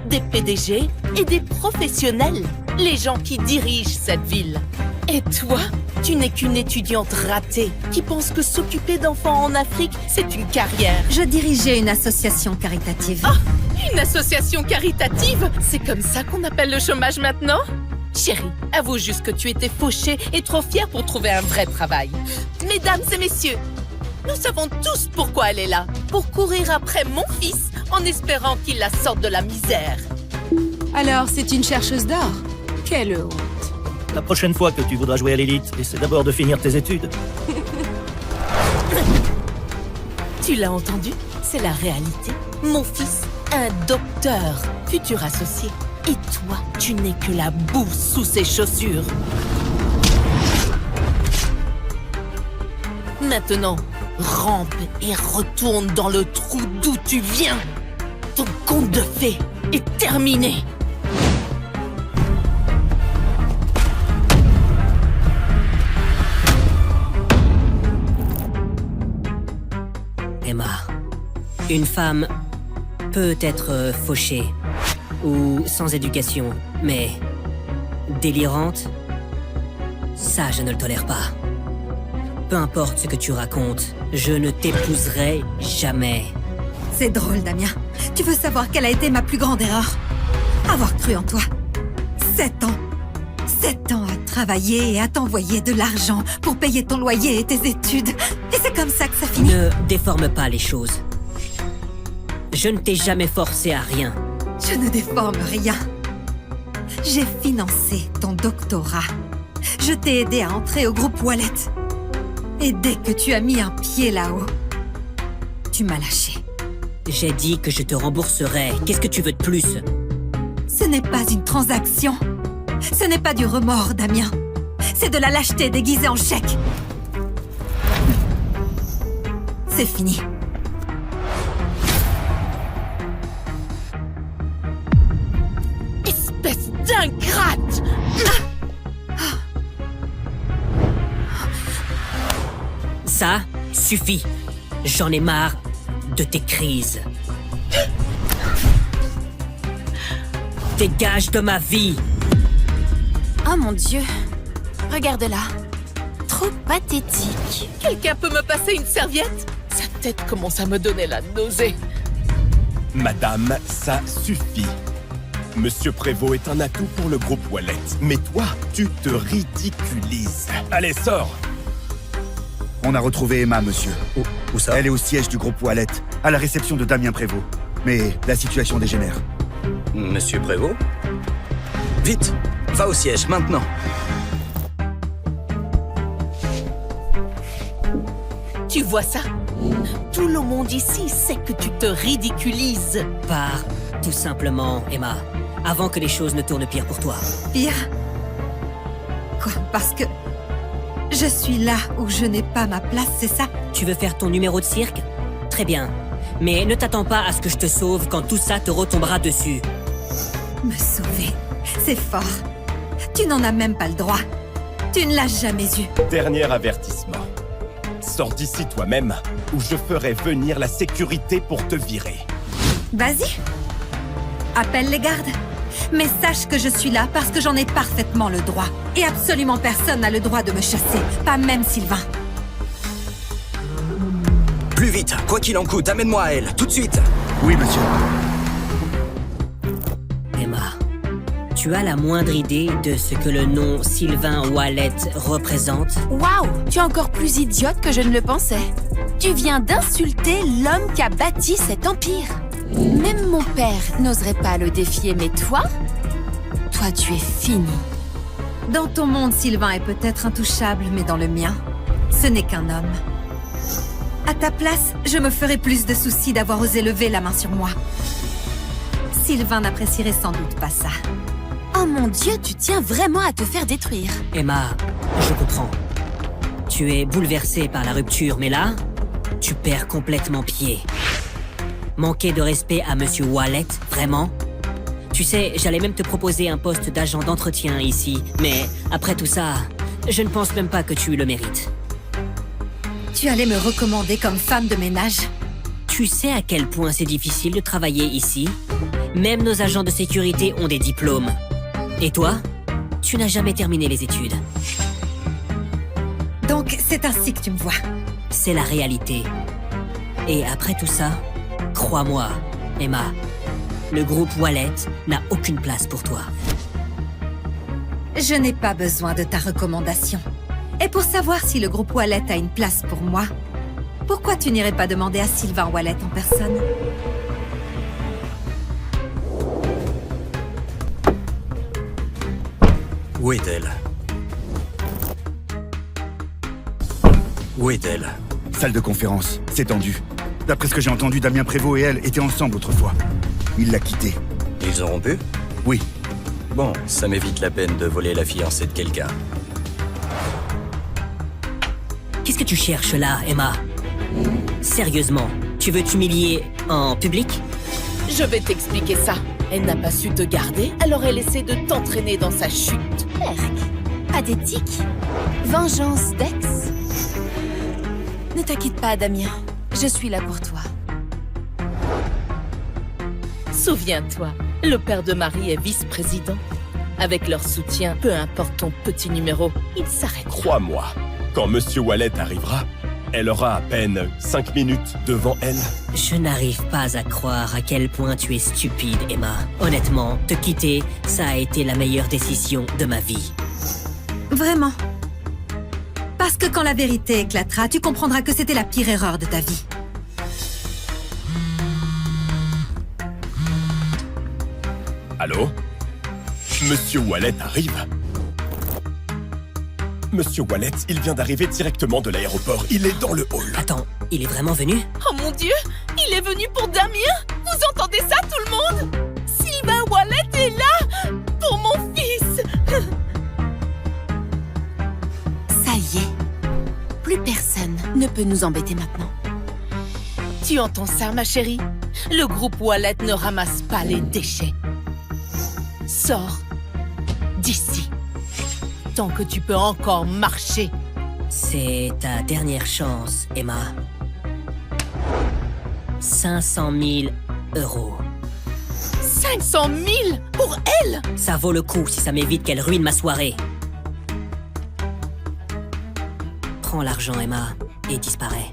Des PDG et des professionnels. Les gens qui dirigent cette ville. Et toi, tu n'es qu'une étudiante ratée qui pense que s'occuper d'enfants en Afrique, c'est une carrière. Je dirigeais une association caritative. Ah, une association caritative? C'est comme ça qu'on appelle le chômage maintenant? Chérie, avoue juste que tu étais fauchée et trop fière pour trouver un vrai travail. Mesdames et messieurs, nous savons tous pourquoi elle est là. Pour courir après mon fils en espérant qu'il la sorte de la misère. Alors, c'est une chercheuse d'or? Quelle honte. La prochaine fois que tu voudras jouer à l'élite, essaie d'abord de finir tes études. Tu l'as entendu? C'est la réalité. Mon fils, un docteur, futur associé. Et toi, tu n'es que la boue sous ses chaussures. Maintenant, rampe et retourne dans le trou d'où tu viens. Ton conte de fées est terminé. Emma, une femme peut être fauchée ou sans éducation, mais délirante, ça je ne le tolère pas. Peu importe ce que tu racontes, je ne t'épouserai jamais. C'est drôle, Damien. Tu veux savoir quelle a été ma plus grande erreur? Avoir cru en toi. 7 ans. 7 ans à travailler et à t'envoyer de l'argent pour payer ton loyer et tes études. Et c'est comme ça que ça finit. Ne déforme pas les choses. Je ne t'ai jamais forcé à rien. Je ne déforme rien. J'ai financé ton doctorat. Je t'ai aidé à entrer au groupe Wallet. Et dès que tu as mis un pied là-haut, tu m'as lâché. J'ai dit que je te rembourserais. Qu'est-ce que tu veux de plus? Ce n'est pas une transaction. Ce n'est pas du remords, Damien. C'est de la lâcheté déguisée en chèque. C'est fini. Espèce d'ingrate! Ça suffit. J'en ai marre de tes crises. Dégage de ma vie! Oh mon Dieu. Regarde-la. Trop pathétique. Quelqu'un peut me passer une serviette? Sa tête commence à me donner la nausée. Madame, ça suffit. Monsieur Prévost est un atout pour le groupe Wallet. Mais toi, tu te ridiculises. Allez, sors! On a retrouvé Emma, monsieur. Où ça? Elle est au siège du groupe Wallet, à la réception de Damien Prévost. Mais la situation dégénère. Monsieur Prévost? Vite! Va au siège, maintenant! Tu vois ça? Tout le monde ici sait que tu te ridiculises. Pars, tout simplement, Emma. Avant que les choses ne tournent pire pour toi. Pire? Quoi? Parce que je suis là où je n'ai pas ma place, c'est ça? Tu veux faire ton numéro de cirque? Très bien. Mais ne t'attends pas à ce que je te sauve quand tout ça te retombera dessus. Me sauver? C'est fort. Tu n'en as même pas le droit. Tu ne l'as jamais eu. Dernier avertissement. Sors d'ici toi-même, ou je ferai venir la sécurité pour te virer. Vas-y. Appelle les gardes. Mais sache que je suis là parce que j'en ai parfaitement le droit. Et absolument personne n'a le droit de me chasser. Pas même Sylvain. Plus vite, quoi qu'il en coûte, amène-moi à elle, tout de suite! Oui, monsieur. Emma, tu as la moindre idée de ce que le nom Sylvain Wallet représente? Waouh! Tu es encore plus idiote que je ne le pensais. Tu viens d'insulter l'homme qui a bâti cet empire. Même mon père n'oserait pas le défier, mais toi tu es fini. Dans ton monde, Sylvain est peut-être intouchable, mais dans le mien, ce n'est qu'un homme. À ta place, je me ferais plus de soucis d'avoir osé lever la main sur moi. Sylvain n'apprécierait sans doute pas ça. Oh mon Dieu, tu tiens vraiment à te faire détruire. Emma, je comprends. Tu es bouleversée par la rupture, mais là, tu perds complètement pied. Manquer de respect à Monsieur Wallet, vraiment? Tu sais, j'allais même te proposer un poste d'agent d'entretien ici, mais après tout ça, je ne pense même pas que tu le mérites. Tu allais me recommander comme femme de ménage? Tu sais à quel point c'est difficile de travailler ici? Même nos agents de sécurité ont des diplômes. Et toi? Tu n'as jamais terminé les études. Donc, c'est ainsi que tu me vois? C'est la réalité. Et après tout ça, crois-moi, Emma, le groupe Wallet n'a aucune place pour toi. Je n'ai pas besoin de ta recommandation. Et pour savoir si le groupe Wallet a une place pour moi, pourquoi tu n'irais pas demander à Sylvain Wallet en personne? Où est-elle? Où est-elle? Salle de conférence, c'est tendu. D'après ce que j'ai entendu, Damien Prévost et elle étaient ensemble autrefois. Il l'a quittée. Ils ont rompu? Oui. Bon, ça m'évite la peine de voler la fiancée de quelqu'un. Qu'est-ce que tu cherches là, Emma? Sérieusement, tu veux t'humilier en public? Je vais t'expliquer ça. Elle n'a pas su te garder, alors elle essaie de t'entraîner dans sa chute. Erk, pathétique. Vengeance d'ex. Ne t'inquiète pas, Damien. Je suis là pour toi. Souviens-toi, le père de Marie est vice-président. Avec leur soutien, peu importe ton petit numéro, il s'arrête. Crois-moi, quand Monsieur Wallet arrivera, elle aura à peine 5 minutes devant elle. Je n'arrive pas à croire à quel point tu es stupide, Emma. Honnêtement, te quitter, ça a été la meilleure décision de ma vie. Vraiment? Parce que quand la vérité éclatera, tu comprendras que c'était la pire erreur de ta vie. Allô? Monsieur Wallet arrive? Monsieur Wallet, il vient d'arriver directement de l'aéroport. Il est dans le hall. Attends, il est vraiment venu? Oh mon Dieu! Il est venu pour Damien! Vous entendez ça, tout le monde? Sylvain Wallet est là! Pour mon fils! Ça y est. Plus personne ne peut nous embêter maintenant. Tu entends ça, ma chérie? Le groupe Wallet ne ramasse pas les déchets. Sors d'ici. Tant que tu peux encore marcher. C'est ta dernière chance, Emma. 500 000 €. 500 000 pour elle? Ça vaut le coup si ça m'évite qu'elle ruine ma soirée. Prends l'argent, Emma, et disparais.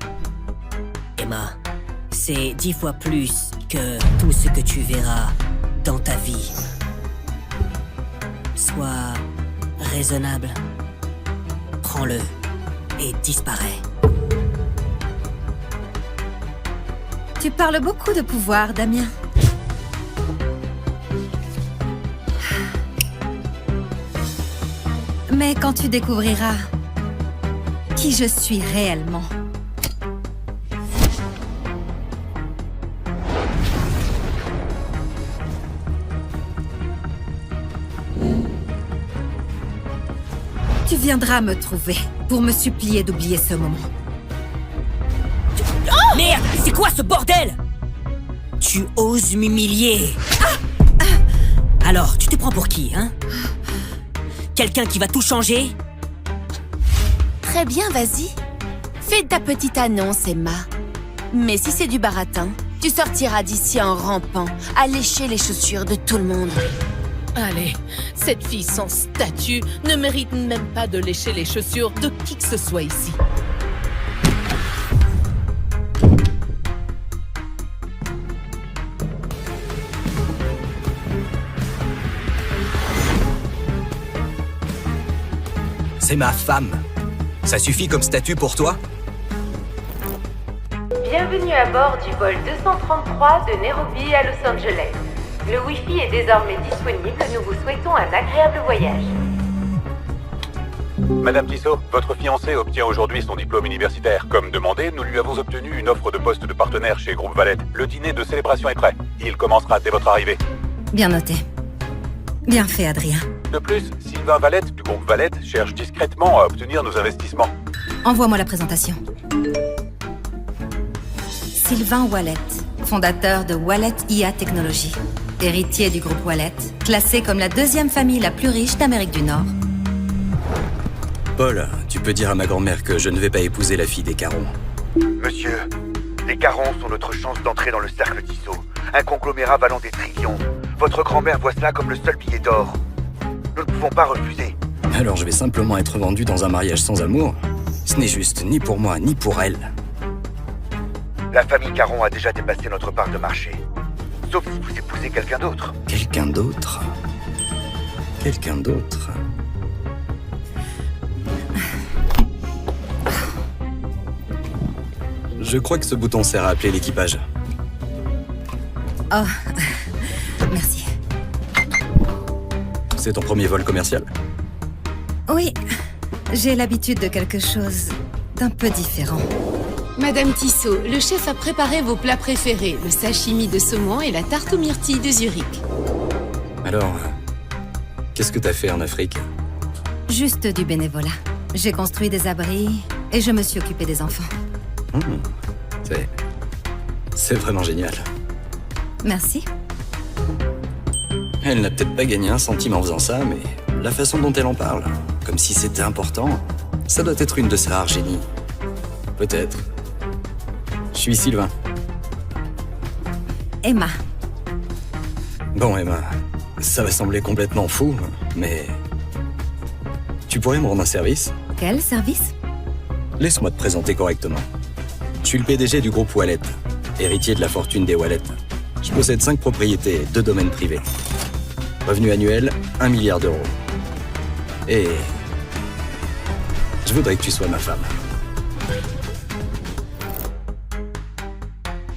Emma, c'est 10 fois plus que tout ce que tu verras dans ta vie. Sois raisonnable. Prends-le et disparais. Tu parles beaucoup de pouvoir, Damien. Mais quand tu découvriras qui je suis réellement, tu viendras me trouver pour me supplier d'oublier ce moment. Oh merde, c'est quoi ce bordel? Tu oses m'humilier. Alors, tu te prends pour qui, hein? Quelqu'un qui va tout changer? Très bien, vas-y. Fais ta petite annonce, Emma. Mais si c'est du baratin, tu sortiras d'ici en rampant, à lécher les chaussures de tout le monde. Allez, cette fille sans statut ne mérite même pas de lécher les chaussures de qui que ce soit ici. C'est ma femme. Ça suffit comme statut pour toi? Bienvenue à bord du vol 233 de Nairobi à Los Angeles. Le Wi-Fi est désormais disponible, nous vous souhaitons un agréable voyage. Madame Tissot, votre fiancé obtient aujourd'hui son diplôme universitaire. Comme demandé, nous lui avons obtenu une offre de poste de partenaire chez Groupe Valette. Le dîner de célébration est prêt. Il commencera dès votre arrivée. Bien noté. Bien fait, Adrien. De plus, Sylvain Valette du Groupe Valette cherche discrètement à obtenir nos investissements. Envoie-moi la présentation. Sylvain Wallet, fondateur de Wallet IA Technologies. Héritier du groupe Wallet, classé comme la 2e famille la plus riche d'Amérique du Nord. Paul, tu peux dire à ma grand-mère que je ne vais pas épouser la fille des Caron. Monsieur, les Caron sont notre chance d'entrer dans le cercle Tissot. Un conglomérat valant des trillions. Votre grand-mère voit cela comme le seul billet d'or. Nous ne pouvons pas refuser. Alors je vais simplement être vendu dans un mariage sans amour? Ce n'est juste ni pour moi, ni pour elle. La famille Caron a déjà dépassé notre part de marché. Sauf si vous épousez quelqu'un d'autre. Quelqu'un d'autre? Quelqu'un d'autre? Je crois que ce bouton sert à appeler l'équipage. Oh, merci. C'est ton premier vol commercial? Oui, j'ai l'habitude de quelque chose d'un peu différent. Madame Tissot, le chef a préparé vos plats préférés, le sashimi de saumon et la tarte aux myrtilles de Zurich. Alors, qu'est-ce que t'as fait en Afrique? Juste du bénévolat. J'ai construit des abris et je me suis occupée des enfants. C'est vraiment génial. Merci. Elle n'a peut-être pas gagné un centime en faisant ça, mais la façon dont elle en parle, comme si c'était important, ça doit être une de ses rares génies. Peut-être. Je suis Sylvain. Emma. Bon, Emma, ça va sembler complètement fou, mais... Tu pourrais me rendre un service? Quel service? Laisse-moi te présenter correctement. Je suis le PDG du groupe Wallet, héritier de la fortune des Wallet. Je possède 5 propriétés et 2 domaines privés. Revenu annuel, 1 milliard d'euros. Et... je voudrais que tu sois ma femme.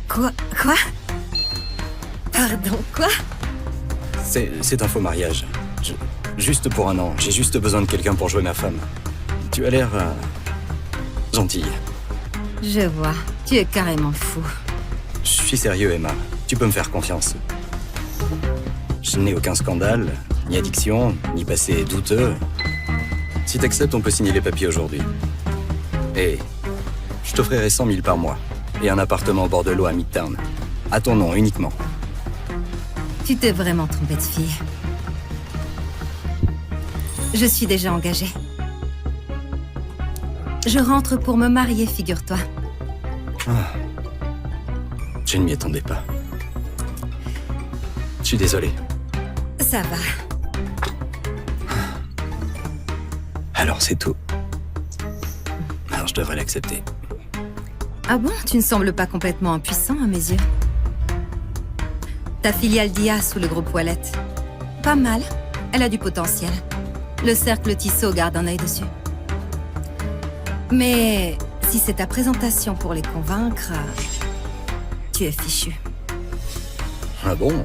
Quoi? Pardon, quoi? C'est un faux mariage. Juste pour un an, j'ai juste besoin de quelqu'un pour jouer ma femme. Tu as l'air... gentille. Je vois, tu es carrément fou. Je suis sérieux, Emma. Tu peux me faire confiance. Je n'ai aucun scandale, ni addiction, ni passé douteux. Si t'acceptes, on peut signer les papiers aujourd'hui. Et je t'offrirai 100 000 par mois. Et un appartement au bord de l'eau à Midtown. À ton nom uniquement. Tu t'es vraiment trompé de fille. Je suis déjà engagée. Je rentre pour me marier, figure-toi. Je ne m'y attendais pas. Je suis désolé. Ça va. Alors c'est tout. Alors je devrais l'accepter. Ah bon? Tu ne sembles pas complètement impuissant à mes yeux. Ta filiale d'IA sous le groupe Wallet. Pas mal. Elle a du potentiel. Le cercle Tissot garde un œil dessus. Mais si c'est ta présentation pour les convaincre, tu es fichu. Ah bon?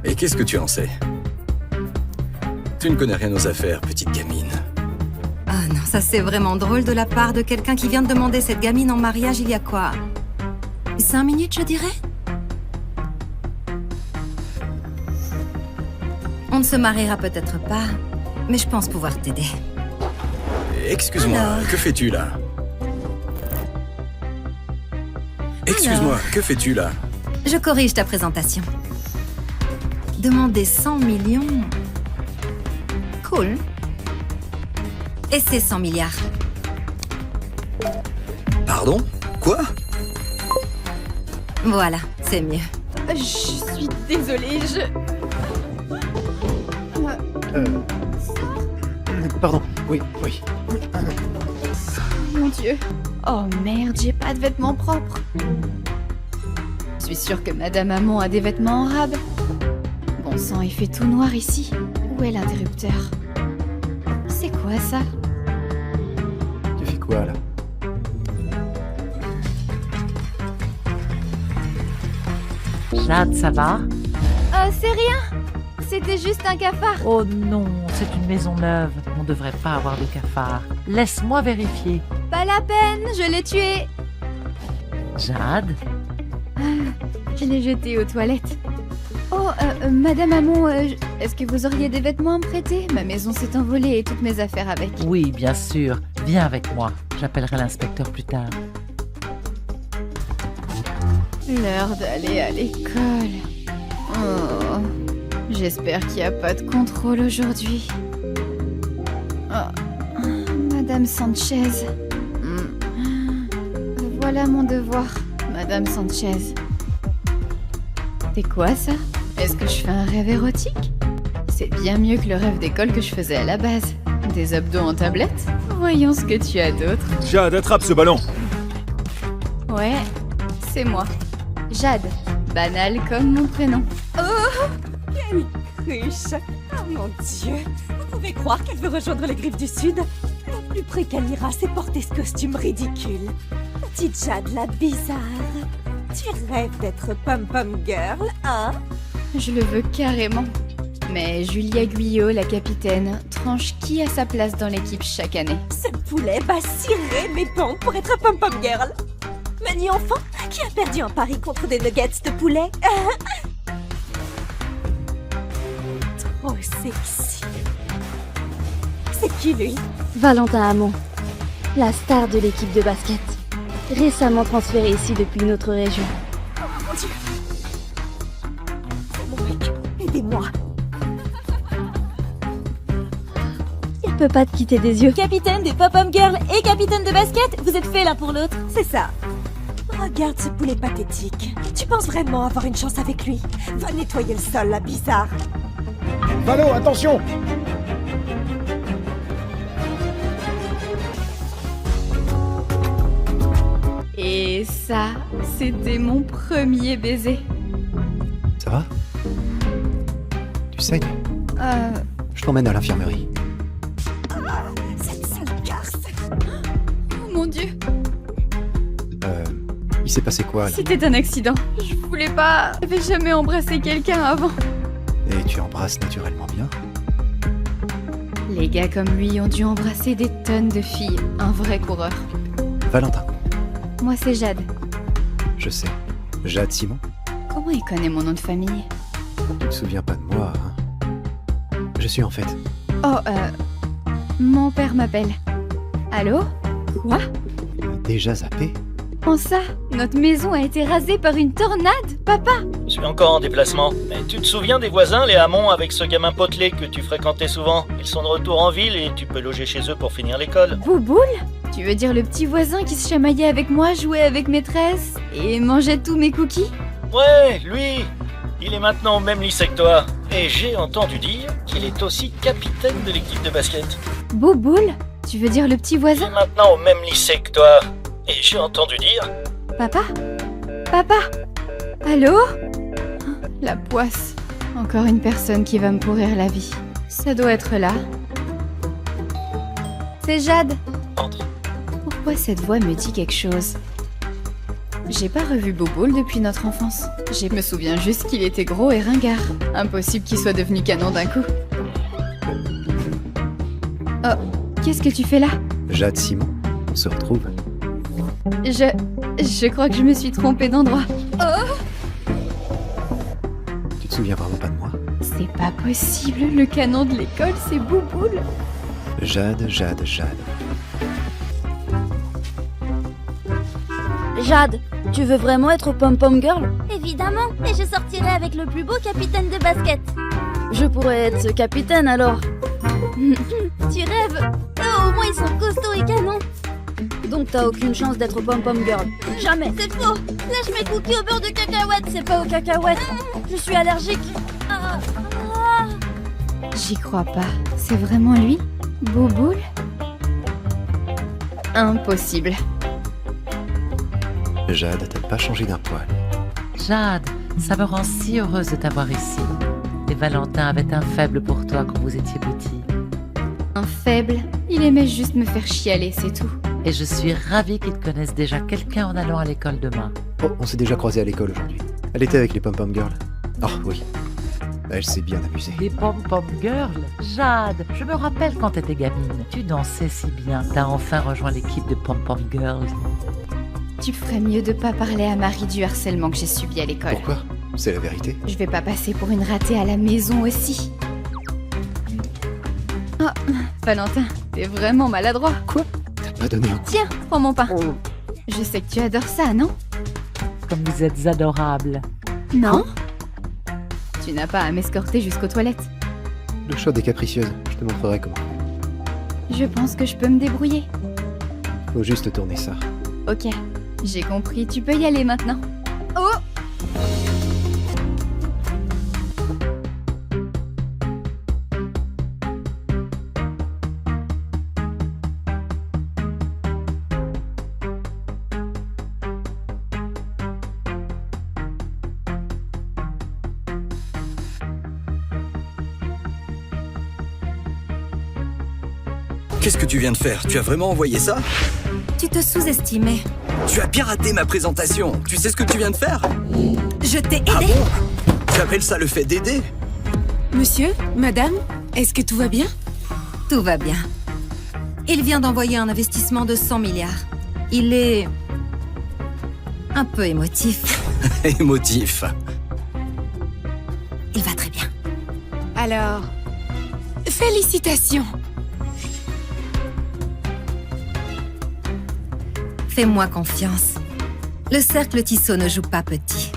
Et qu'est-ce que tu en sais? Tu ne connais rien aux affaires, petite gamine. Ah non, ça c'est vraiment drôle de la part de quelqu'un qui vient de demander cette gamine en mariage il y a quoi? 5 minutes, je dirais? On ne se mariera peut-être pas, mais je pense pouvoir t'aider. Excuse-moi, Alors... que fais-tu là? Excuse-moi, que fais-tu là? Je corrige ta présentation. Demander 100 millions... Cool. Et c'est 100 milliards. Pardon? Quoi? Voilà, c'est mieux. Je suis désolée, Pardon, oui. Mon Dieu. Oh merde, j'ai pas de vêtements propres. Je suis sûre que Madame Hamon a des vêtements en rab. Bon sang, il fait tout noir ici. Où est l'interrupteur? C'est quoi ça? Tu fais quoi là? Jade, ça va? C'est rien. C'était juste un cafard. Oh non, c'est une maison neuve. On devrait pas avoir de cafard. Laisse-moi vérifier. Pas la peine, je l'ai tué. Jade? Je l'ai jeté aux toilettes. Oh, Madame Hamon, est-ce que vous auriez des vêtements à me prêter? Ma maison s'est envolée et toutes mes affaires avec. Oui, bien sûr. Viens avec moi. J'appellerai l'inspecteur plus tard. L'heure d'aller à l'école. Oh, j'espère qu'il n'y a pas de contrôle aujourd'hui. Oh, Madame Sanchez. Voilà mon devoir, Madame Sanchez. C'est quoi ça? Est-ce que je fais un rêve érotique? C'est bien mieux que le rêve d'école que je faisais à la base. Des abdos en tablette? Voyons ce que tu as d'autre. Jade, attrape ce ballon. Ouais, c'est moi. Jade. Banal comme mon prénom. Oh, quelle cruche! Oh mon Dieu! Vous pouvez croire qu'elle veut rejoindre les Griffes du Sud? Le plus près qu'elle ira, c'est porter ce costume ridicule. Petite Jade, la bizarre. Tu rêves d'être pom-pom girl, hein? Je le veux carrément. Mais Julia Guyot, la capitaine, tranche qui a sa place dans l'équipe chaque année? Ce poulet va cirer mes pompes pour être pom-pom girl. Mani enfant, qui a perdu un pari contre des nuggets de poulet? Trop sexy. C'est qui lui? Valentin Hamon, la star de l'équipe de basket. Récemment transféré ici depuis une autre région. Oh mon Dieu! C'est mon mec, aidez-moi. Il peut pas te quitter des yeux. Capitaine des pop-up girls et capitaine de basket, vous êtes faits l'un pour l'autre. C'est ça. Regarde ce poulet pathétique. Tu penses vraiment avoir une chance avec lui? Va nettoyer le sol, la bizarre. Valo, attention! Et ça, c'était mon premier baiser. Ça va? Tu saignes? Je t'emmène à l'infirmerie. Cette sale garce. Oh mon Dieu! Il s'est passé quoi là? C'était un accident. Je voulais pas... J'avais jamais embrassé quelqu'un avant. Et tu embrasses naturellement bien? Les gars comme lui ont dû embrasser des tonnes de filles. Un vrai coureur. Valentin. Moi, c'est Jade. Je sais. Jade Simon? Comment il connaît mon nom de famille? Tu te souviens pas de moi, hein? Je suis en fait. Oh, mon père m'appelle. Allô? Quoi? Déjà zappé? Comment ça? Notre maison a été rasée par une tornade, papa? Je suis encore en déplacement. Mais tu te souviens des voisins, les Hamon, avec ce gamin potelé que tu fréquentais souvent? Ils sont de retour en ville et tu peux loger chez eux pour finir l'école. Bouboule? Tu veux dire le petit voisin qui se chamaillait avec moi, jouait avec maîtresse et mangeait tous mes cookies? Ouais, lui! Il est maintenant au même lycée que toi. Et j'ai entendu dire qu'il est aussi capitaine de l'équipe de basket. Bouboule? Tu veux dire le petit Il voisin? est maintenant au même lycée que toi. Et j'ai entendu dire... Papa? Papa? Allô? La poisse. Encore une personne qui va me pourrir la vie. Ça doit être là. C'est Jade. Entre. Pourquoi cette voix me dit quelque chose? J'ai pas revu Bouboule depuis notre enfance. Je me souviens juste qu'il était gros et ringard. Impossible qu'il soit devenu canon d'un coup. Oh, qu'est-ce que tu fais là? Jade, Simon, on se retrouve. Je crois que je me suis trompée d'endroit. Oh! Tu te souviens vraiment pas de moi? C'est pas possible, le canon de l'école, c'est Bouboule. Jade, Jade, Jade. Jade, tu veux vraiment être pom-pom girl? Évidemment, et je sortirai avec le plus beau capitaine de basket. Je pourrais être ce capitaine alors. Tu rêves? Oh, au moins ils sont costauds et canons. Donc t'as aucune chance d'être pom-pom girl. Jamais. C'est faux. Lâche mes cookies au beurre de cacahuète. C'est pas aux cacahuètes. Je suis allergique. J'y crois pas. C'est vraiment lui? Bouboule? Impossible. Jade, t'as pas changé d'un poil. Jade, ça me rend si heureuse de t'avoir ici. Et Valentin avait un faible pour toi quand vous étiez petit. Un faible? Il aimait juste me faire chialer, c'est tout. Et je suis ravie qu'il te connaisse déjà quelqu'un en allant à l'école demain. Oh, on s'est déjà croisés à l'école aujourd'hui. Elle était avec les pom-pom girls. Oh oui. Elle s'est bien amusée. Les pom-pom girls? Jade, je me rappelle quand t'étais gamine. Tu dansais si bien. T'as enfin rejoint l'équipe de pom-pom girls. Tu ferais mieux de pas parler à Marie du harcèlement que j'ai subi à l'école. Pourquoi? C'est la vérité. Je vais pas passer pour une ratée à la maison aussi. Oh, Valentin, t'es vraiment maladroit. Quoi? T'as pas donné un coup? Tiens, prends mon pain. Je sais que tu adores ça, non? Comme vous êtes adorables. Non? Tu n'as pas à m'escorter jusqu'aux toilettes. Le shot est capricieuse. Je te montrerai comment. Je pense que je peux me débrouiller. Faut juste tourner ça. Ok, j'ai compris. Tu peux y aller maintenant. Oh! Qu'est-ce que tu viens de faire? Tu as vraiment envoyé ça? Tu te sous-estimais. Tu as bien raté ma présentation. Tu sais ce que tu viens de faire? Je t'ai aidé. Ah bon? Tu appelles ça le fait d'aider? Monsieur, madame, est-ce que tout va bien? Tout va bien. Il vient d'envoyer un investissement de 100 milliards. Il est... un peu émotif. Émotif. Il va très bien. Alors, félicitations. Fais-moi confiance. Le cercle Tissot ne joue pas petit.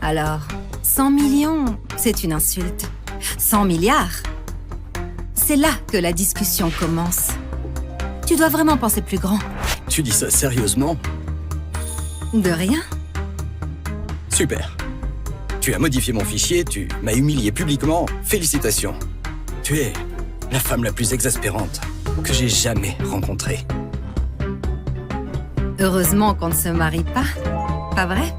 Alors, 100 millions, c'est une insulte. 100 milliards, c'est là que la discussion commence. Tu dois vraiment penser plus grand. Tu dis ça sérieusement? De rien. Super. Tu as modifié mon fichier, tu m'as humilié publiquement. Félicitations. Tu es la femme la plus exaspérante que j'ai jamais rencontrée. Heureusement qu'on ne se marie pas, pas vrai?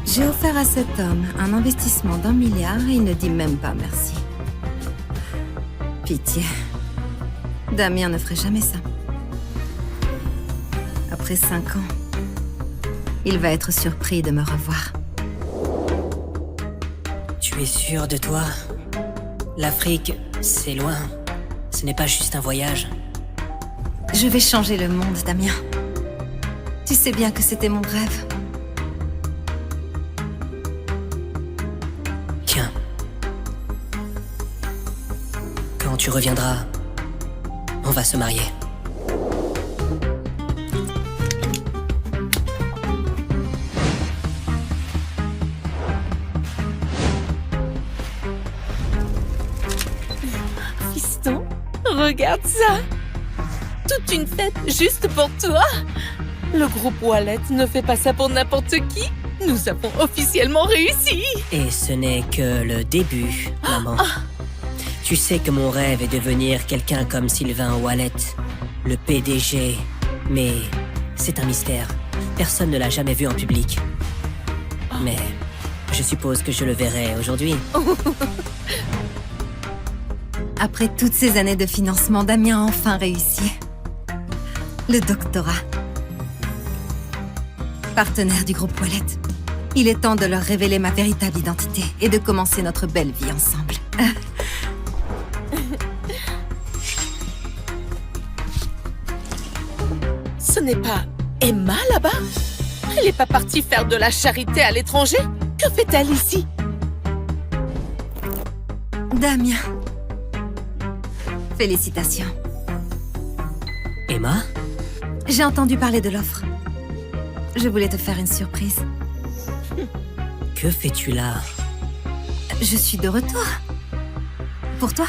J'ai offert à cet homme un investissement d'1 milliard et il ne dit même pas merci. Pitié. Damien ne ferait jamais ça. Après 5 ans, il va être surpris de me revoir. Tu es sûr de toi? L'Afrique, c'est loin. Ce n'est pas juste un voyage. Je vais changer le monde, Damien. Tu sais bien que c'était mon rêve. Tiens. Quand tu reviendras, on va se marier. Regarde ça! Toute une fête juste pour toi! Le groupe Wallet ne fait pas ça pour n'importe qui! Nous avons officiellement réussi! Et ce n'est que le début, maman. Tu sais que mon rêve est de devenir quelqu'un comme Sylvain Wallet, le PDG. Mais c'est un mystère. Personne ne l'a jamais vu en public. Mais je suppose que je le verrai aujourd'hui. Après toutes ces années de financement, Damien a enfin réussi. Le doctorat. Partenaire du groupe Wallet. Il est temps de leur révéler ma véritable identité et de commencer notre belle vie ensemble. Ce n'est pas Emma là-bas? Elle n'est pas partie faire de la charité à l'étranger? Que fait-elle ici? Damien. Félicitations. Emma? J'ai entendu parler de l'offre. Je voulais te faire une surprise. Que fais-tu là? Je suis de retour. Pour toi?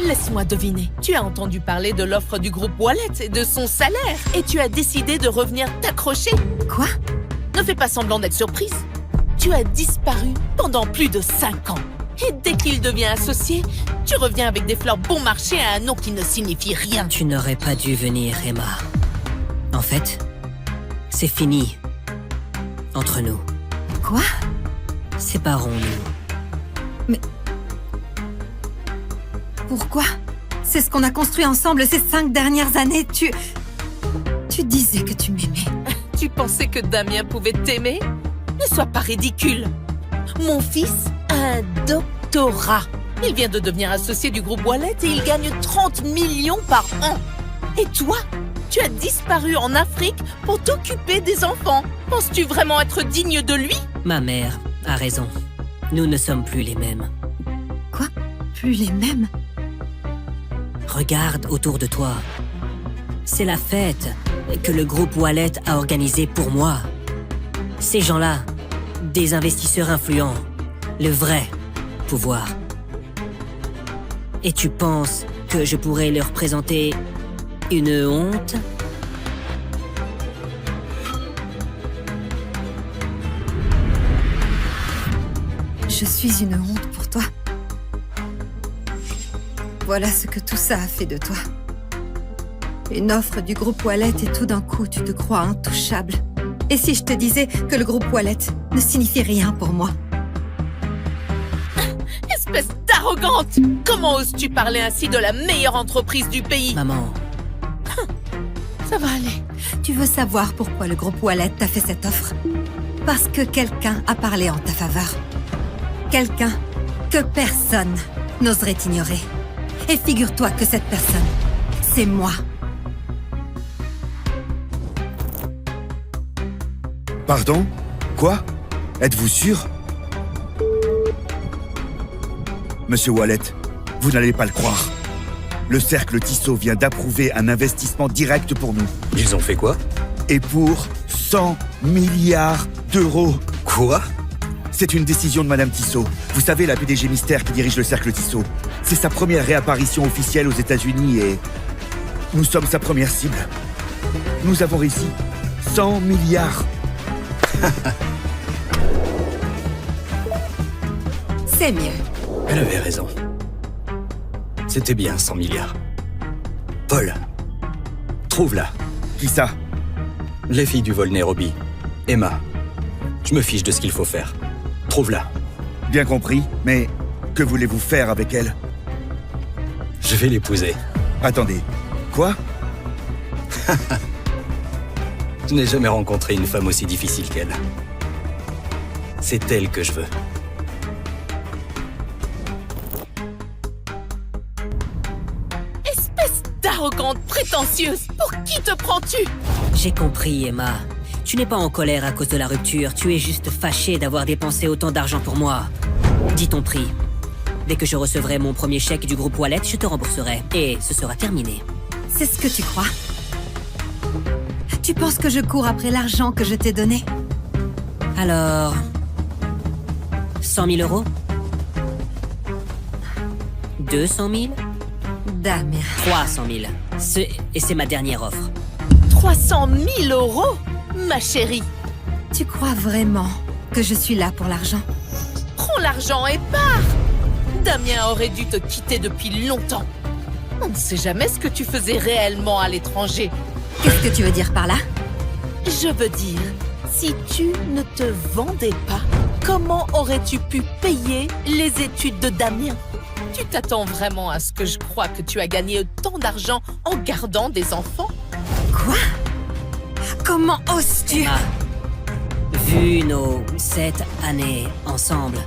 Laisse-moi deviner. Tu as entendu parler de l'offre du groupe Wallet et de son salaire. Et tu as décidé de revenir t'accrocher. Quoi? Ne fais pas semblant d'être surprise. Tu as disparu pendant plus de 5 ans. Et dès qu'il devient associé, tu reviens avec des fleurs bon marché à un nom qui ne signifie rien. Tu n'aurais pas dû venir, Emma. En fait, c'est fini. Entre nous. Quoi? Séparons-nous. Mais... Pourquoi? C'est ce qu'on a construit ensemble ces 5 dernières années. Tu disais que tu m'aimais. Tu pensais que Damien pouvait t'aimer? Ne sois pas ridicule. Mon fils a un doctorat. Il vient de devenir associé du groupe Wallet et il gagne 30 millions par an. Et toi, tu as disparu en Afrique pour t'occuper des enfants. Penses-tu vraiment être digne de lui? Ma mère a raison. Nous ne sommes plus les mêmes. Quoi? Plus les mêmes? Regarde autour de toi. C'est la fête que le groupe Wallet a organisée pour moi. Ces gens-là, des investisseurs influents, le vrai pouvoir. Et tu penses que je pourrais leur présenter une honte? Je suis une honte pour toi. Voilà ce que tout ça a fait de toi. Une offre du groupe Wallet et tout d'un coup, tu te crois intouchable. Et si je te disais que le groupe Wallet ne signifie rien pour moi? Espèce d'arrogante! Comment oses-tu parler ainsi de la meilleure entreprise du pays? Maman. Ça va aller. Tu veux savoir pourquoi le groupe Wallet t'a fait cette offre? Parce que quelqu'un a parlé en ta faveur. Quelqu'un que personne n'oserait ignorer. Et figure-toi que cette personne, c'est moi. Pardon? Quoi? Êtes-vous sûr? Monsieur Wallet, vous n'allez pas le croire. Le cercle Tissot vient d'approuver un investissement direct pour nous. Ils ont fait quoi? Et pour 100 milliards d'euros. Quoi? C'est une décision de Madame Tissot. Vous savez, la PDG mystère qui dirige le cercle Tissot. C'est sa première réapparition officielle aux États-Unis et... nous sommes sa première cible. Nous avons réussi. 100 milliards. C'est mieux. Elle avait raison. C'était bien 100 milliards. Paul, trouve-la. Qui ça? Les filles du vol Nairobi. Emma. Je me fiche de ce qu'il faut faire. Trouve-la. Bien compris, mais que voulez-vous faire avec elle? Je vais l'épouser. Attendez, quoi? Je n'ai jamais rencontré une femme aussi difficile qu'elle. C'est elle que je veux. Espèce d'arrogante prétentieuse! Pour qui te prends-tu? J'ai compris, Emma. Tu n'es pas en colère à cause de la rupture, tu es juste fâchée d'avoir dépensé autant d'argent pour moi. Dis ton prix. Dès que je recevrai mon premier chèque du groupe Wallet, je te rembourserai. Et ce sera terminé. C'est ce que tu crois? Tu penses que je cours après l'argent que je t'ai donné? Alors... 100 000 euros? 200 000? Damien. 300 000. Et c'est ma dernière offre. 300 000 €, ma chérie. Tu crois vraiment que je suis là pour l'argent? Prends l'argent et pars. Damien aurait dû te quitter depuis longtemps. On ne sait jamais ce que tu faisais réellement à l'étranger. Qu'est-ce que tu veux dire par là? Je veux dire, si tu ne te vendais pas, comment aurais-tu pu payer les études de Damien? Tu t'attends vraiment à ce que je croie que tu as gagné autant d'argent en gardant des enfants? Quoi? Comment oses-tu? Emma, vu nos 7 années ensemble,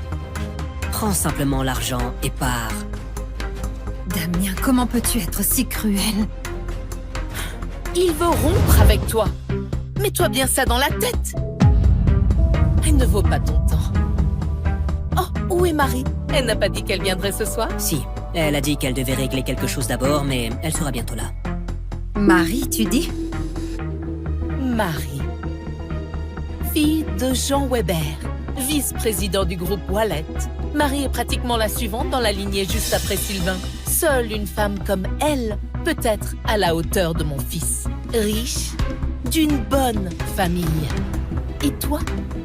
prends simplement l'argent et pars. Damien, comment peux-tu être si cruel? Il veut rompre avec toi. Mets-toi bien ça dans la tête. Elle ne vaut pas ton temps. Oh, où est Marie? Elle n'a pas dit qu'elle viendrait ce soir? Si, elle a dit qu'elle devait régler quelque chose d'abord, mais elle sera bientôt là. Marie, tu dis? Marie. Fille de Jean Weber, vice-président du groupe Wallet. Marie est pratiquement la suivante dans la lignée juste après Sylvain. Seule une femme comme elle peut être à la hauteur de mon fils. Riche, d'une bonne famille. Et toi,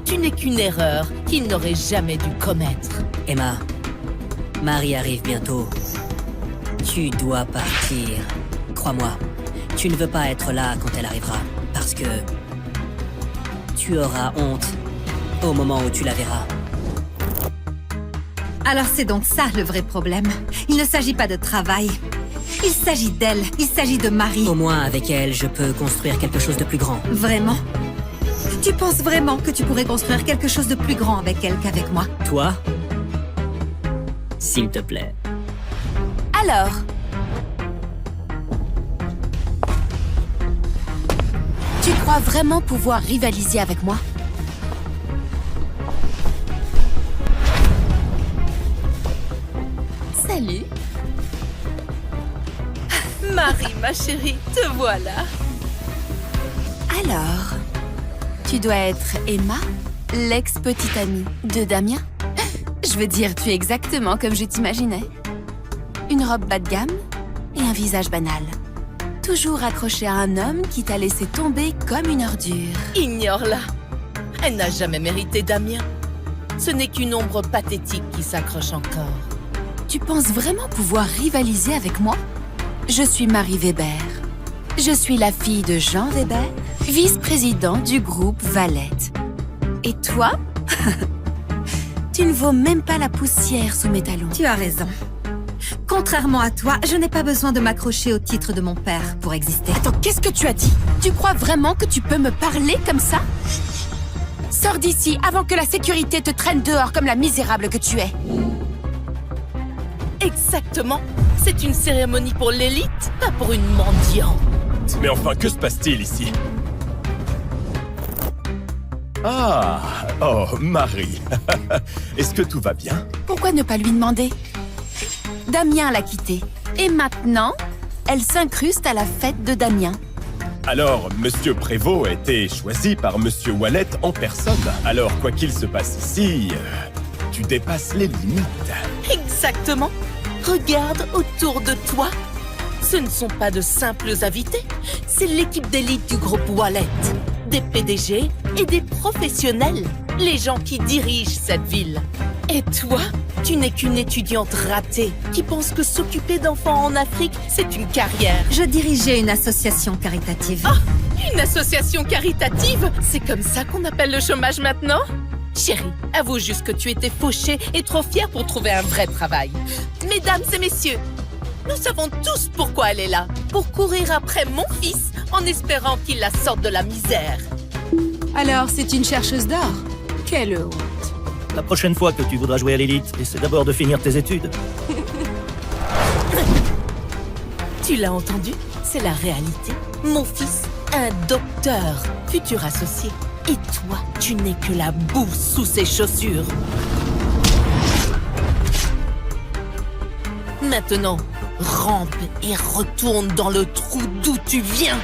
tu n'es qu'une erreur qu'il n'aurait jamais dû commettre. Emma, Marie arrive bientôt. Tu dois partir. Crois-moi, tu ne veux pas être là quand elle arrivera, parce que tu auras honte au moment où tu la verras. Alors c'est donc ça le vrai problème. Il ne s'agit pas de travail. Il s'agit d'elle. Il s'agit de Marie. Au moins, avec elle, je peux construire quelque chose de plus grand. Vraiment? Tu penses vraiment que tu pourrais construire quelque chose de plus grand avec elle qu'avec moi? Toi? S'il te plaît. Alors? Tu crois vraiment pouvoir rivaliser avec moi? Salut. Marie, ma chérie, te voilà. Alors, tu dois être Emma, l'ex-petite amie de Damien? Je veux dire, tu es exactement comme je t'imaginais. Une robe bas de gamme et un visage banal. Toujours accrochée à un homme qui t'a laissé tomber comme une ordure. Ignore-la. Elle n'a jamais mérité Damien. Ce n'est qu'une ombre pathétique qui s'accroche encore. Tu penses vraiment pouvoir rivaliser avec moi? Je suis Marie Weber. Je suis la fille de Jean Weber, vice-président du groupe Wallet. Et toi? Tu ne vaux même pas la poussière sous mes talons. Tu as raison. Contrairement à toi, je n'ai pas besoin de m'accrocher au titre de mon père pour exister. Attends, qu'est-ce que tu as dit? Tu crois vraiment que tu peux me parler comme ça? Sors d'ici avant que la sécurité te traîne dehors comme la misérable que tu es. Exactement. C'est une cérémonie pour l'élite, pas pour une mendiante. Mais enfin, que se passe-t-il ici? Ah, oh, Marie. Est-ce que tout va bien? Pourquoi ne pas lui demander? Damien l'a quittée. Et maintenant, elle s'incruste à la fête de Damien. Alors, Monsieur Prévost a été choisi par Monsieur Wallet en personne. Alors, quoi qu'il se passe ici, tu dépasses les limites. Exactement. Regarde autour de toi. Ce ne sont pas de simples invités. C'est l'équipe d'élite du groupe Wallet. Des PDG et des professionnels. Les gens qui dirigent cette ville. Et toi, tu n'es qu'une étudiante ratée qui pense que s'occuper d'enfants en Afrique, c'est une carrière. Je dirigeais une association caritative. Ah, une association caritative? C'est comme ça qu'on appelle le chômage maintenant? Chérie, avoue juste que tu étais fauchée et trop fière pour trouver un vrai travail. Mesdames et messieurs, nous savons tous pourquoi elle est là. Pour courir après mon fils en espérant qu'il la sorte de la misère. Alors, c'est une chercheuse d'or? Quelle honte! La prochaine fois que tu voudras jouer à l'élite, essaie d'abord de finir tes études. Tu l'as entendu? C'est la réalité. Mon fils, un docteur, futur associé. Et toi, tu n'es que la boue sous ses chaussures. Maintenant, rampe et retourne dans le trou d'où tu viens.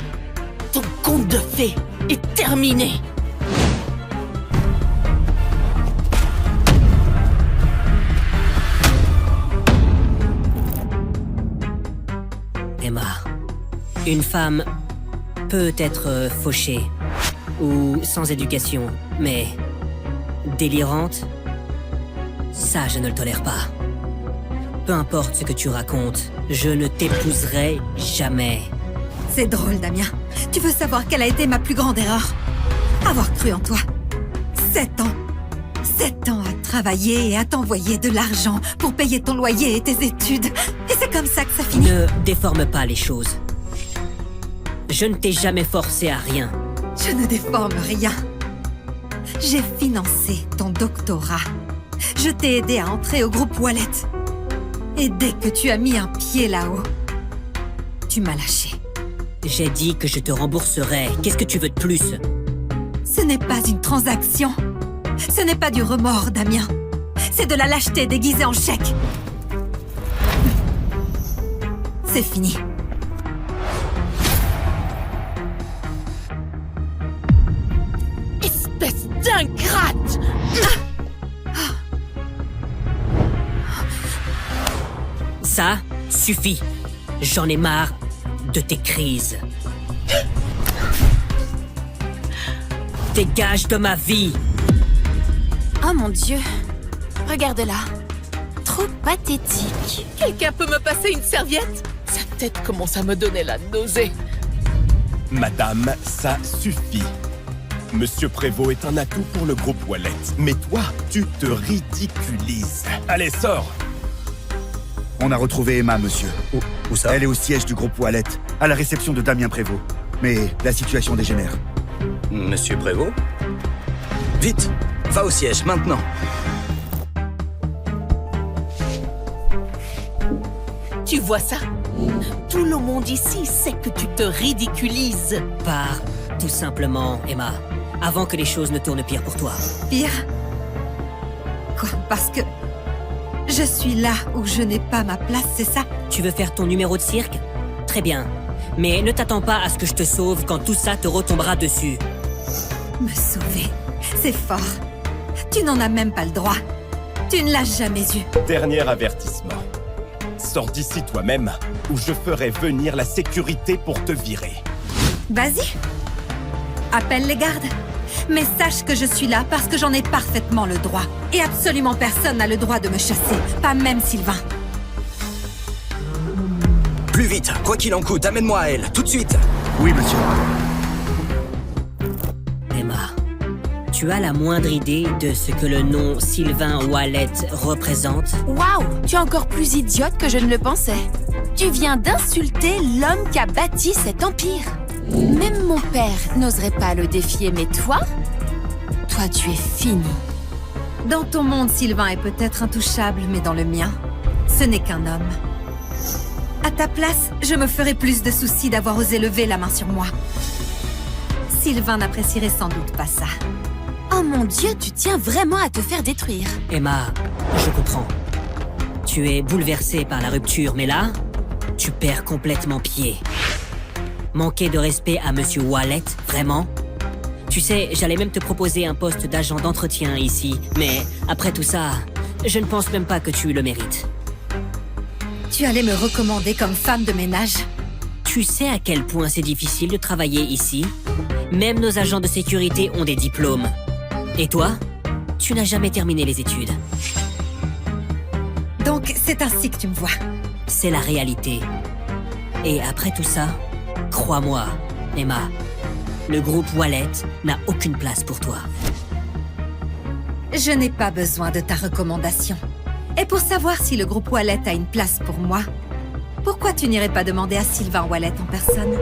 Ton conte de fées est terminé. Une femme peut être fauchée ou sans éducation, mais délirante, ça je ne le tolère pas. Peu importe ce que tu racontes, je ne t'épouserai jamais. C'est drôle, Damien. Tu veux savoir quelle a été ma plus grande erreur? Avoir cru en toi. 7 ans. 7 ans à travailler et à t'envoyer de l'argent pour payer ton loyer et tes études. Et c'est comme ça que ça finit. Ne déforme pas les choses. Je ne t'ai jamais forcé à rien. Je ne déforme rien. J'ai financé ton doctorat. Je t'ai aidé à entrer au groupe Wallet. Et dès que tu as mis un pied là-haut, tu m'as lâché. J'ai dit que je te rembourserai. Qu'est-ce que tu veux de plus? Ce n'est pas une transaction. Ce n'est pas du remords, Damien. C'est de la lâcheté déguisée en chèque. C'est fini. Espèce d'ingrate! Ça suffit. J'en ai marre de tes crises. Dégage de ma vie! Oh mon Dieu. Regarde-la. Trop pathétique. Quelqu'un peut me passer une serviette? Sa tête commence à me donner la nausée. Madame, ça suffit. Monsieur Prévost est un atout pour le groupe Wallet. Mais toi, tu te ridiculises. Allez, sors! On a retrouvé Emma, monsieur. Où ça? Elle est au siège du groupe Wallet, à la réception de Damien Prévost. Mais la situation dégénère. Monsieur Prévost? Vite! Va au siège, maintenant! Tu vois ça? Tout le monde ici sait que tu te ridiculises. Pars, tout simplement, Emma. Avant que les choses ne tournent pire pour toi. Pire? Quoi? Parce que je suis là où je n'ai pas ma place, c'est ça? Tu veux faire ton numéro de cirque? Très bien. Mais ne t'attends pas à ce que je te sauve quand tout ça te retombera dessus. Me sauver? C'est fort. Tu n'en as même pas le droit. Tu ne l'as jamais eu. Dernier avertissement. Sors d'ici toi-même, ou je ferai venir la sécurité pour te virer. Vas-y. Appelle les gardes. Mais sache que je suis là parce que j'en ai parfaitement le droit. Et absolument personne n'a le droit de me chasser. Pas même Sylvain. Plus vite, quoi qu'il en coûte, amène-moi à elle, tout de suite! Oui, monsieur. Emma, tu as la moindre idée de ce que le nom Sylvain Wallet représente? Waouh! Tu es encore plus idiote que je ne le pensais. Tu viens d'insulter l'homme qui a bâti cet empire. Même mon père n'oserait pas le défier, mais toi tu es fini. Dans ton monde, Sylvain est peut-être intouchable, mais dans le mien, ce n'est qu'un homme. À ta place, je me ferais plus de soucis d'avoir osé lever la main sur moi. Sylvain n'apprécierait sans doute pas ça. Oh mon Dieu, tu tiens vraiment à te faire détruire. Emma, je comprends. Tu es bouleversée par la rupture, mais là, tu perds complètement pied. Manquer de respect à Monsieur Wallet, vraiment? Tu sais, j'allais même te proposer un poste d'agent d'entretien ici, mais après tout ça, je ne pense même pas que tu le mérites. Tu allais me recommander comme femme de ménage? Tu sais à quel point c'est difficile de travailler ici? Même nos agents de sécurité ont des diplômes. Et toi? Tu n'as jamais terminé les études. Donc, c'est ainsi que tu me vois? C'est la réalité. Et après tout ça, crois-moi, Emma, le groupe Wallet n'a aucune place pour toi. Je n'ai pas besoin de ta recommandation. Et pour savoir si le groupe Wallet a une place pour moi, pourquoi tu n'irais pas demander à Sylvain Wallet en personne?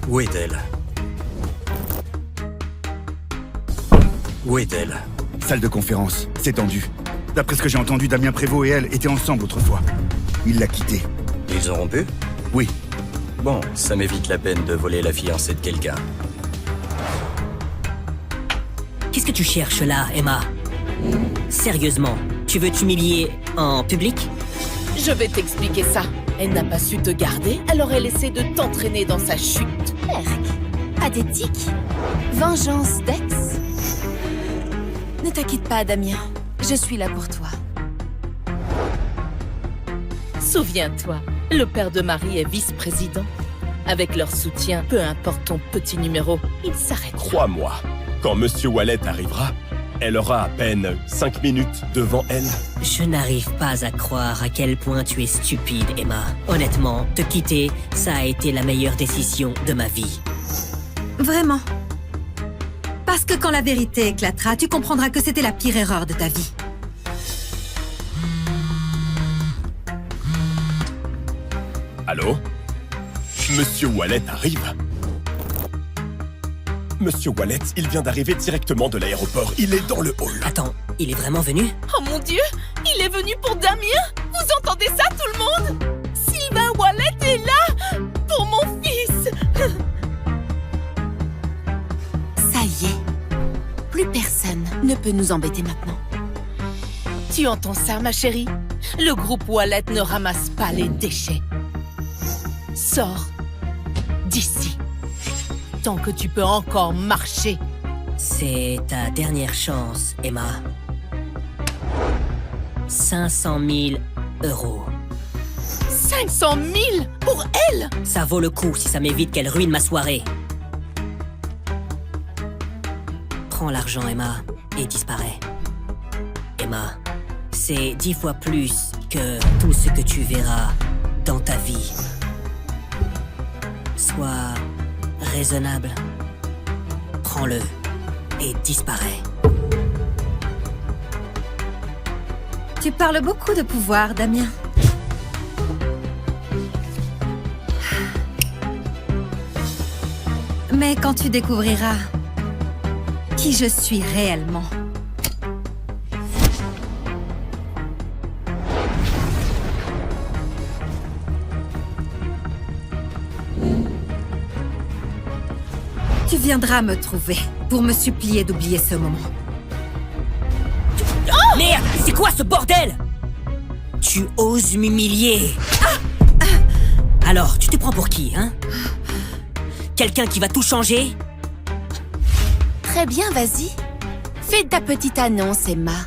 Où est-elle? Où est-elle? Salle de conférence, c'est tendu. D'après ce que j'ai entendu, Damien Prévost et elle étaient ensemble autrefois. Il l'a quittée. Ils ont rompu? Oui. Bon, ça m'évite la peine de voler la fiancée de quelqu'un. Qu'est-ce que tu cherches là, Emma? Sérieusement, tu veux t'humilier en public? Je vais t'expliquer ça. Elle n'a pas su te garder, alors elle essaie de t'entraîner dans sa chute. Pathétique. Vengeance d'ex. Ne t'inquiète pas, Damien. Je suis là pour toi. Souviens-toi, le père de Marie est vice-président. Avec leur soutien, peu importe ton petit numéro, il s'arrête. Crois-moi, quand Monsieur Wallet arrivera, elle aura à peine 5 minutes devant elle. Je n'arrive pas à croire à quel point tu es stupide, Emma. Honnêtement, te quitter, ça a été la meilleure décision de ma vie. Vraiment. Parce que quand la vérité éclatera, tu comprendras que c'était la pire erreur de ta vie. Allô? Monsieur Wallet arrive? Monsieur Wallet, il vient d'arriver directement de l'aéroport. Il est dans le hall. Attends, il est vraiment venu? Oh mon Dieu, il est venu pour Damien. Vous entendez ça, tout le monde? Sylvain Wallet est là pour mon fils. Ça y est. Plus personne ne peut nous embêter maintenant. Tu entends ça, ma chérie? Le groupe Wallet ne ramasse pas les déchets. Sors d'ici. Tant que tu peux encore marcher. C'est ta dernière chance, Emma. 500 000 €. 500 000 pour elle? Ça vaut le coup si ça m'évite qu'elle ruine ma soirée. Prends l'argent, Emma, et disparais. Emma, c'est 10 fois plus que tout ce que tu verras dans ta vie. Sois raisonnable. Prends-le et disparais. Tu parles beaucoup de pouvoir, Damien. Mais quand tu découvriras qui je suis réellement, tu viendras me trouver pour me supplier d'oublier ce moment. Oh merde, c'est quoi ce bordel? Tu oses m'humilier. Alors, tu te prends pour qui, hein? Quelqu'un qui va tout changer? Très bien, vas-y. Fais ta petite annonce, Emma.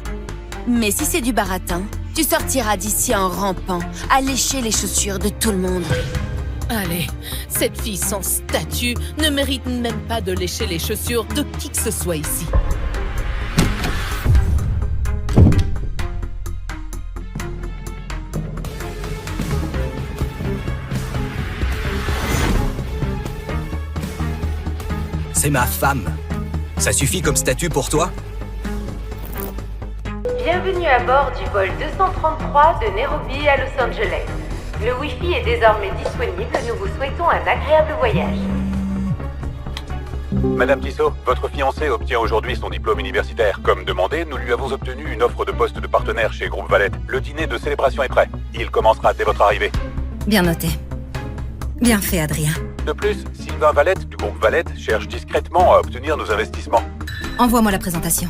Mais si c'est du baratin, tu sortiras d'ici en rampant, à lécher les chaussures de tout le monde. Allez, cette fille sans statut ne mérite même pas de lécher les chaussures de qui que ce soit ici. C'est ma femme. Ça suffit comme statut pour toi? Bienvenue à bord du vol 233 de Nairobi à Los Angeles. Le Wi-Fi est désormais disponible, nous vous souhaitons un agréable voyage. Madame Tissot, votre fiancé obtient aujourd'hui son diplôme universitaire. Comme demandé, nous lui avons obtenu une offre de poste de partenaire chez Groupe Valette. Le dîner de célébration est prêt. Il commencera dès votre arrivée. Bien noté. Bien fait, Adrien. De plus, Sylvain Valette du groupe Valette cherche discrètement à obtenir nos investissements. Envoie-moi la présentation.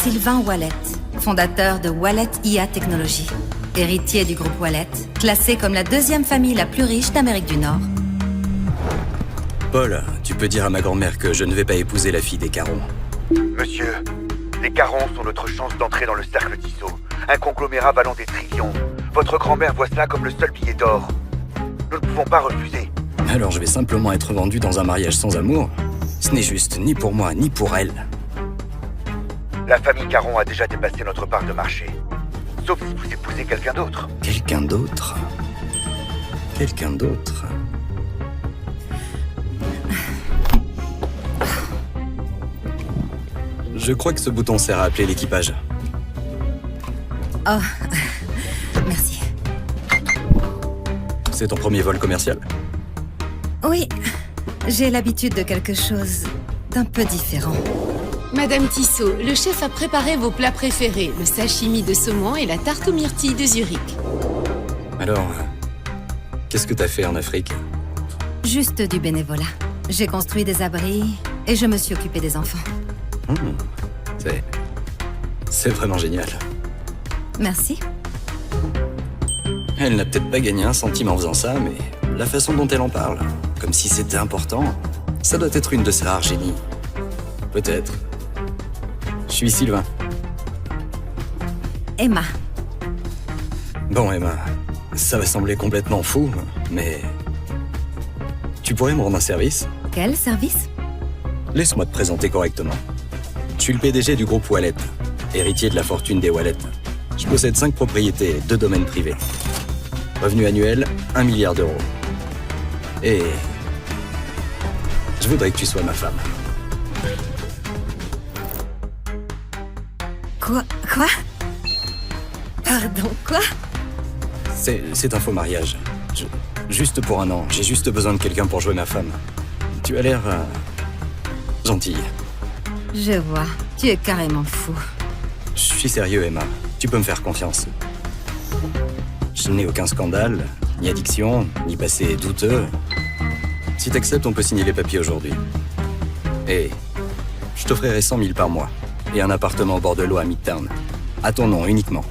Sylvain Wallet, fondateur de Wallet IA Technologies. Héritier du groupe Wallet, classé comme la deuxième famille la plus riche d'Amérique du Nord. Paul, tu peux dire à ma grand-mère que je ne vais pas épouser la fille des Caron. Monsieur, les Caron sont notre chance d'entrer dans le cercle Tissot. Un conglomérat valant des trillions. Votre grand-mère voit cela comme le seul billet d'or. Nous ne pouvons pas refuser. Alors je vais simplement être vendu dans un mariage sans amour? Ce n'est juste ni pour moi, ni pour elle. La famille Caron a déjà dépassé notre part de marché. Sauf si vous épousez quelqu'un d'autre. Quelqu'un d'autre? Quelqu'un d'autre? Je crois que ce bouton sert à appeler l'équipage. Oh, merci. C'est ton premier vol commercial? Oui, j'ai l'habitude de quelque chose d'un peu différent. Madame Tissot, le chef a préparé vos plats préférés, le sashimi de saumon et la tarte aux myrtilles de Zurich. Alors, qu'est-ce que t'as fait en Afrique? Juste du bénévolat. J'ai construit des abris et je me suis occupée des enfants. C'est vraiment génial. Merci. Elle n'a peut-être pas gagné un centime en faisant ça, mais la façon dont elle en parle, comme si c'était important, ça doit être une de ses rares génies. Peut-être. Je suis Sylvain. Emma. Bon, Emma, ça va sembler complètement fou, mais... Tu pourrais me rendre un service? Quel service? Laisse-moi te présenter correctement. Je suis le PDG du groupe Wallet, héritier de la fortune des Wallet. Je possède 5 propriétés et 2 domaines privés. Revenu annuel, 1 milliard d'euros. Et... je voudrais que tu sois ma femme. Quoi? Pardon, quoi? C'est un faux mariage. Juste pour un an. J'ai juste besoin de quelqu'un pour jouer ma femme. Tu as l'air... gentille. Je vois. Tu es carrément fou. Je suis sérieux, Emma. Tu peux me faire confiance. Je n'ai aucun scandale, ni addiction, ni passé douteux. Si t'acceptes, on peut signer les papiers aujourd'hui. Et je t'offrirai 100 000 par mois. Et un appartement au bord de l'eau à Midtown. À ton nom uniquement.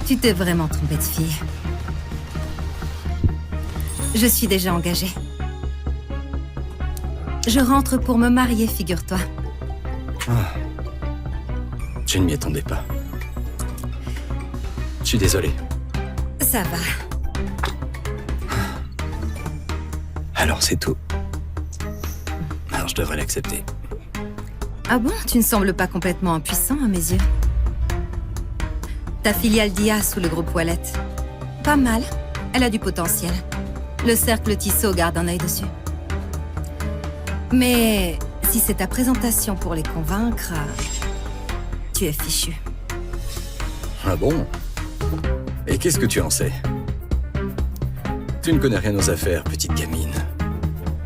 Tu t'es vraiment trompé de fille. Je suis déjà engagée. Je rentre pour me marier, figure-toi. Ah. Je ne m'y attendais pas. Je suis désolé. Ça va. Alors c'est tout. Alors je devrais l'accepter. Ah bon? Tu ne sembles pas complètement impuissant à mes yeux. Ta filiale d'IA sous le groupe Wallet. Pas mal. Elle a du potentiel. Le cercle Tissot garde un œil dessus. Mais si c'est ta présentation pour les convaincre, tu es fichu. Ah bon? Et qu'est-ce que tu en sais? Tu ne connais rien aux affaires, petite gamine.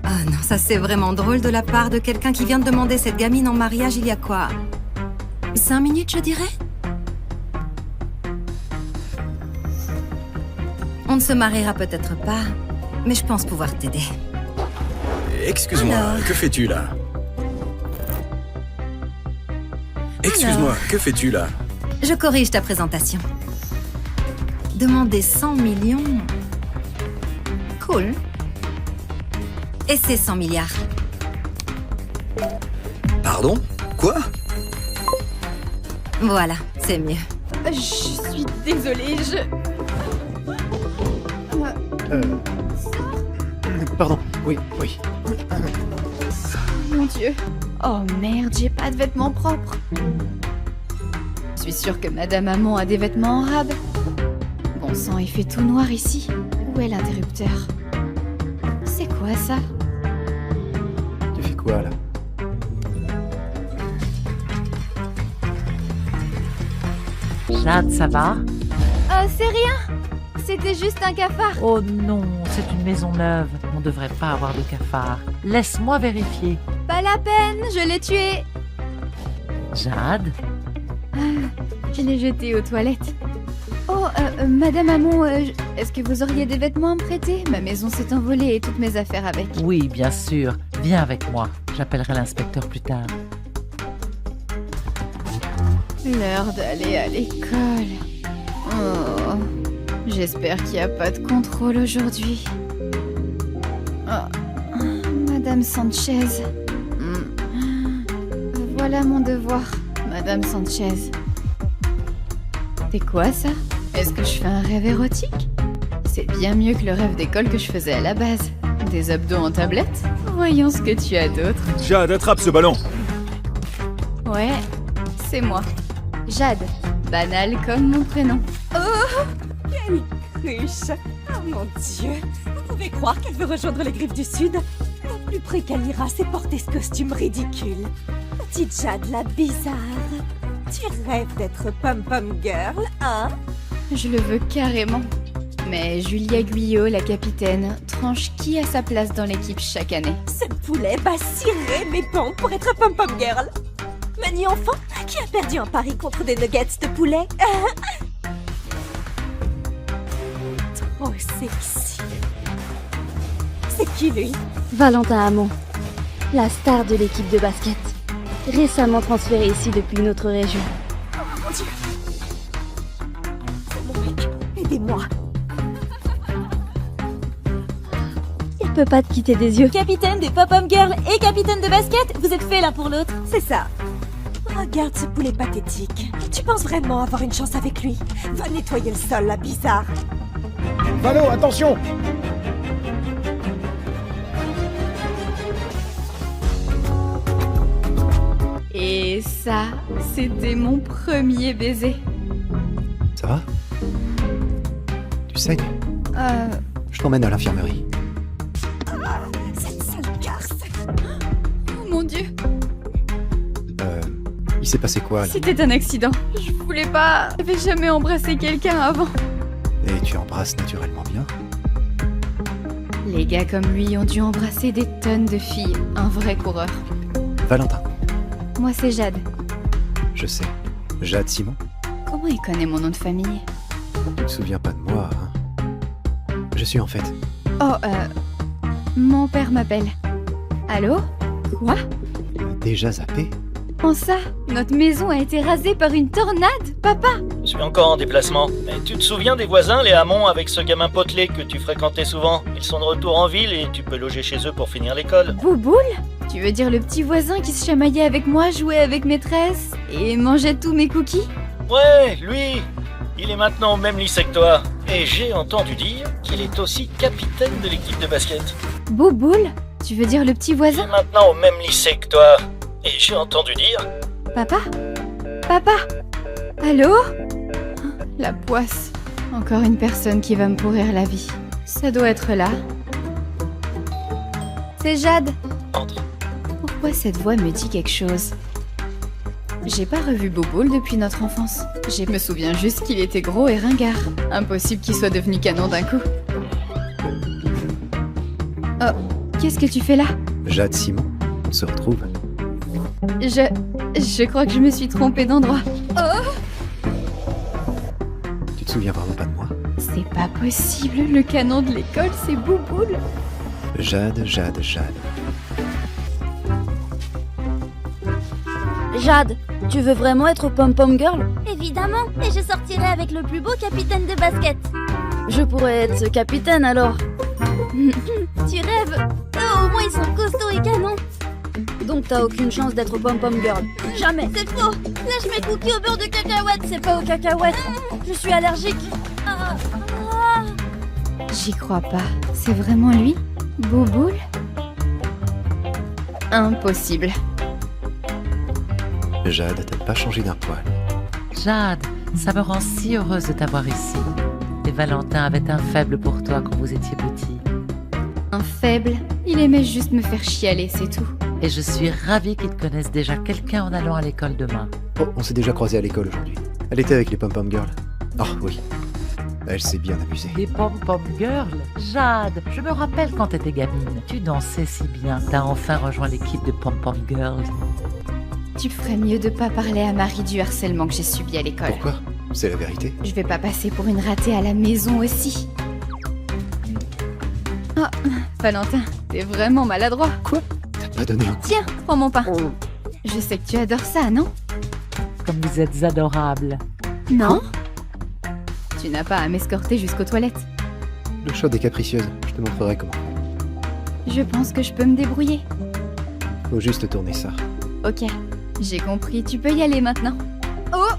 Ah non, ça c'est vraiment drôle de la part de quelqu'un qui vient de demander cette gamine en mariage il y a quoi? 5 minutes, je dirais? On ne se mariera peut-être pas, mais je pense pouvoir t'aider. Excuse-moi, Alors... que fais-tu là? Excuse-moi, que fais-tu là? Je corrige ta présentation. Demander 100 millions... Cool. Et c'est 100 milliards. Pardon? Quoi? Voilà, c'est mieux. Je suis désolée, Pardon, oui. Mon Dieu. Oh merde, j'ai pas de vêtements propres. Je suis sûre que Madame Hamon a des vêtements en rab. Bon sang, il fait tout noir ici. Où est l'interrupteur? C'est quoi ça? Tu fais quoi là? Jade, ça va? C'est rien. C'était juste un cafard. Oh non, c'est une maison neuve. On devrait pas avoir de cafard. Laisse-moi vérifier. Pas la peine, je l'ai tué. Jade? Je l'ai jeté aux toilettes. Oh, Madame Hamon, est-ce que vous auriez des vêtements à me prêter? Ma maison s'est envolée et toutes mes affaires avec. Oui, bien sûr. Viens avec moi. J'appellerai l'inspecteur plus tard. L'heure d'aller à l'école. Oh, j'espère qu'il n'y a pas de contrôle aujourd'hui. Oh, Madame Sanchez. Voilà mon devoir, Madame Sanchez. C'est quoi ça? Est-ce que je fais un rêve érotique? C'est bien mieux que le rêve d'école que je faisais à la base. Des abdos en tablette? Voyons ce que tu as d'autre. Jade, attrape ce ballon. Ouais, c'est moi. Jade. Banal comme mon prénom. Oh, quelle cruche! Oh mon Dieu! Vous pouvez croire qu'elle veut rejoindre les Griffes du Sud? Le plus près qu'elle ira, c'est porter ce costume ridicule. Petite Jade, la bizarre. Tu rêves d'être pom-pom girl, hein? Je le veux carrément. Mais Julia Guyot, la capitaine, tranche qui a sa place dans l'équipe chaque année. Ce poulet bat cirer mes pompes pour être pom-pom girl. Manu enfant, qui a perdu un pari contre des nuggets de poulet? Trop sexy. C'est qui lui? Valentin Hamon, la star de l'équipe de basket. Récemment transféré ici depuis une autre région. Oh mon Dieu! C'est mon mec, aidez-moi! Il peut pas te quitter des yeux. Capitaine des pop-up girls et capitaine de basket, vous êtes faits l'un pour l'autre. C'est ça. Regarde ce poulet pathétique. Tu penses vraiment avoir une chance avec lui? Va nettoyer le sol, la bizarre. Valo, attention! Et ça, c'était mon premier baiser. Ça va? Tu saignes? Je t'emmène à l'infirmerie. Cette sale garce. Oh mon Dieu, Il s'est passé quoi, là? c'était un accident. Je voulais pas... J'avais jamais embrassé quelqu'un avant. Et tu embrasses naturellement bien? Les gars comme lui ont dû embrasser des tonnes de filles. Un vrai coureur. Valentin. Moi, c'est Jade. Je sais. Jade Simon? Comment il connaît mon nom de famille? Tu te souviens pas de moi, hein? Je suis en fait... Oh, mon père m'appelle. Allô? Quoi? déjà zappé? En ça, notre maison a été rasée par une tornade, papa? Je suis encore en déplacement. Mais tu te souviens des voisins, les Hamon, avec ce gamin potelé que tu fréquentais souvent? Ils sont de retour en ville et tu peux loger chez eux pour finir l'école. Bouboule? Tu veux dire le petit voisin qui se chamaillait avec moi, jouait avec maîtresse et mangeait tous mes cookies? Ouais, lui! Il est maintenant au même lycée que toi. Et j'ai entendu dire qu'il est aussi capitaine de l'équipe de basket. Bouboule? Tu veux dire le petit voisin? Il est maintenant au même lycée que toi. Et j'ai entendu dire... Papa? Papa? Allô? La poisse. Encore une personne qui va me pourrir la vie. Ça doit être là. C'est Jade. Entre. Pourquoi cette voix me dit quelque chose? J'ai pas revu Bouboule depuis notre enfance. Je me souviens juste qu'il était gros et ringard. Impossible qu'il soit devenu canon d'un coup. Oh, qu'est-ce que tu fais là? Jade Simon, on se retrouve. Je crois que je me suis trompée d'endroit. Oh! Tu te souviens vraiment pas de moi? C'est pas possible, le canon de l'école, c'est Bouboule. Jade. Jade, tu veux vraiment être pom-pom girl? Évidemment, et je sortirai avec le plus beau capitaine de basket. Je pourrais être ce capitaine alors. Tu rêves? Oh, au moins ils sont costauds et canons. Donc t'as aucune chance d'être pom-pom girl. Jamais. C'est faux. Lâche mes cookies au beurre de cacahuète. C'est pas aux cacahuètes. Je suis allergique. J'y crois pas. C'est vraiment lui? Bouboule? Impossible. Jade, t'as pas changé d'un poil. Jade, ça me rend si heureuse de t'avoir ici. Et Valentin avait un faible pour toi quand vous étiez petit. Un faible? Il aimait juste me faire chialer, c'est tout. Et je suis ravie qu'il te connaisse déjà quelqu'un en allant à l'école demain. Oh, on s'est déjà croisés à l'école aujourd'hui. Elle était avec les pom-pom girls. Oh oui. Elle s'est bien amusée. Des pom-pom girls? Jade, je me rappelle quand t'étais gamine. Tu dansais si bien. T'as enfin rejoint l'équipe de pom-pom girls. Tu ferais mieux de pas parler à Marie du harcèlement que j'ai subi à l'école. Pourquoi? C'est la vérité. Je vais pas passer pour une ratée à la maison aussi. Oh, Valentin, t'es vraiment maladroit. Quoi? T'as pas donné un coup? Tiens, prends mon pain. Je sais que tu adores ça, non? Comme vous êtes adorables. Non? Tu n'as pas à m'escorter jusqu'aux toilettes. Le chat des capricieuses, je te montrerai comment. Je pense que je peux me débrouiller. Faut juste tourner ça. Ok, j'ai compris, tu peux y aller maintenant. Oh!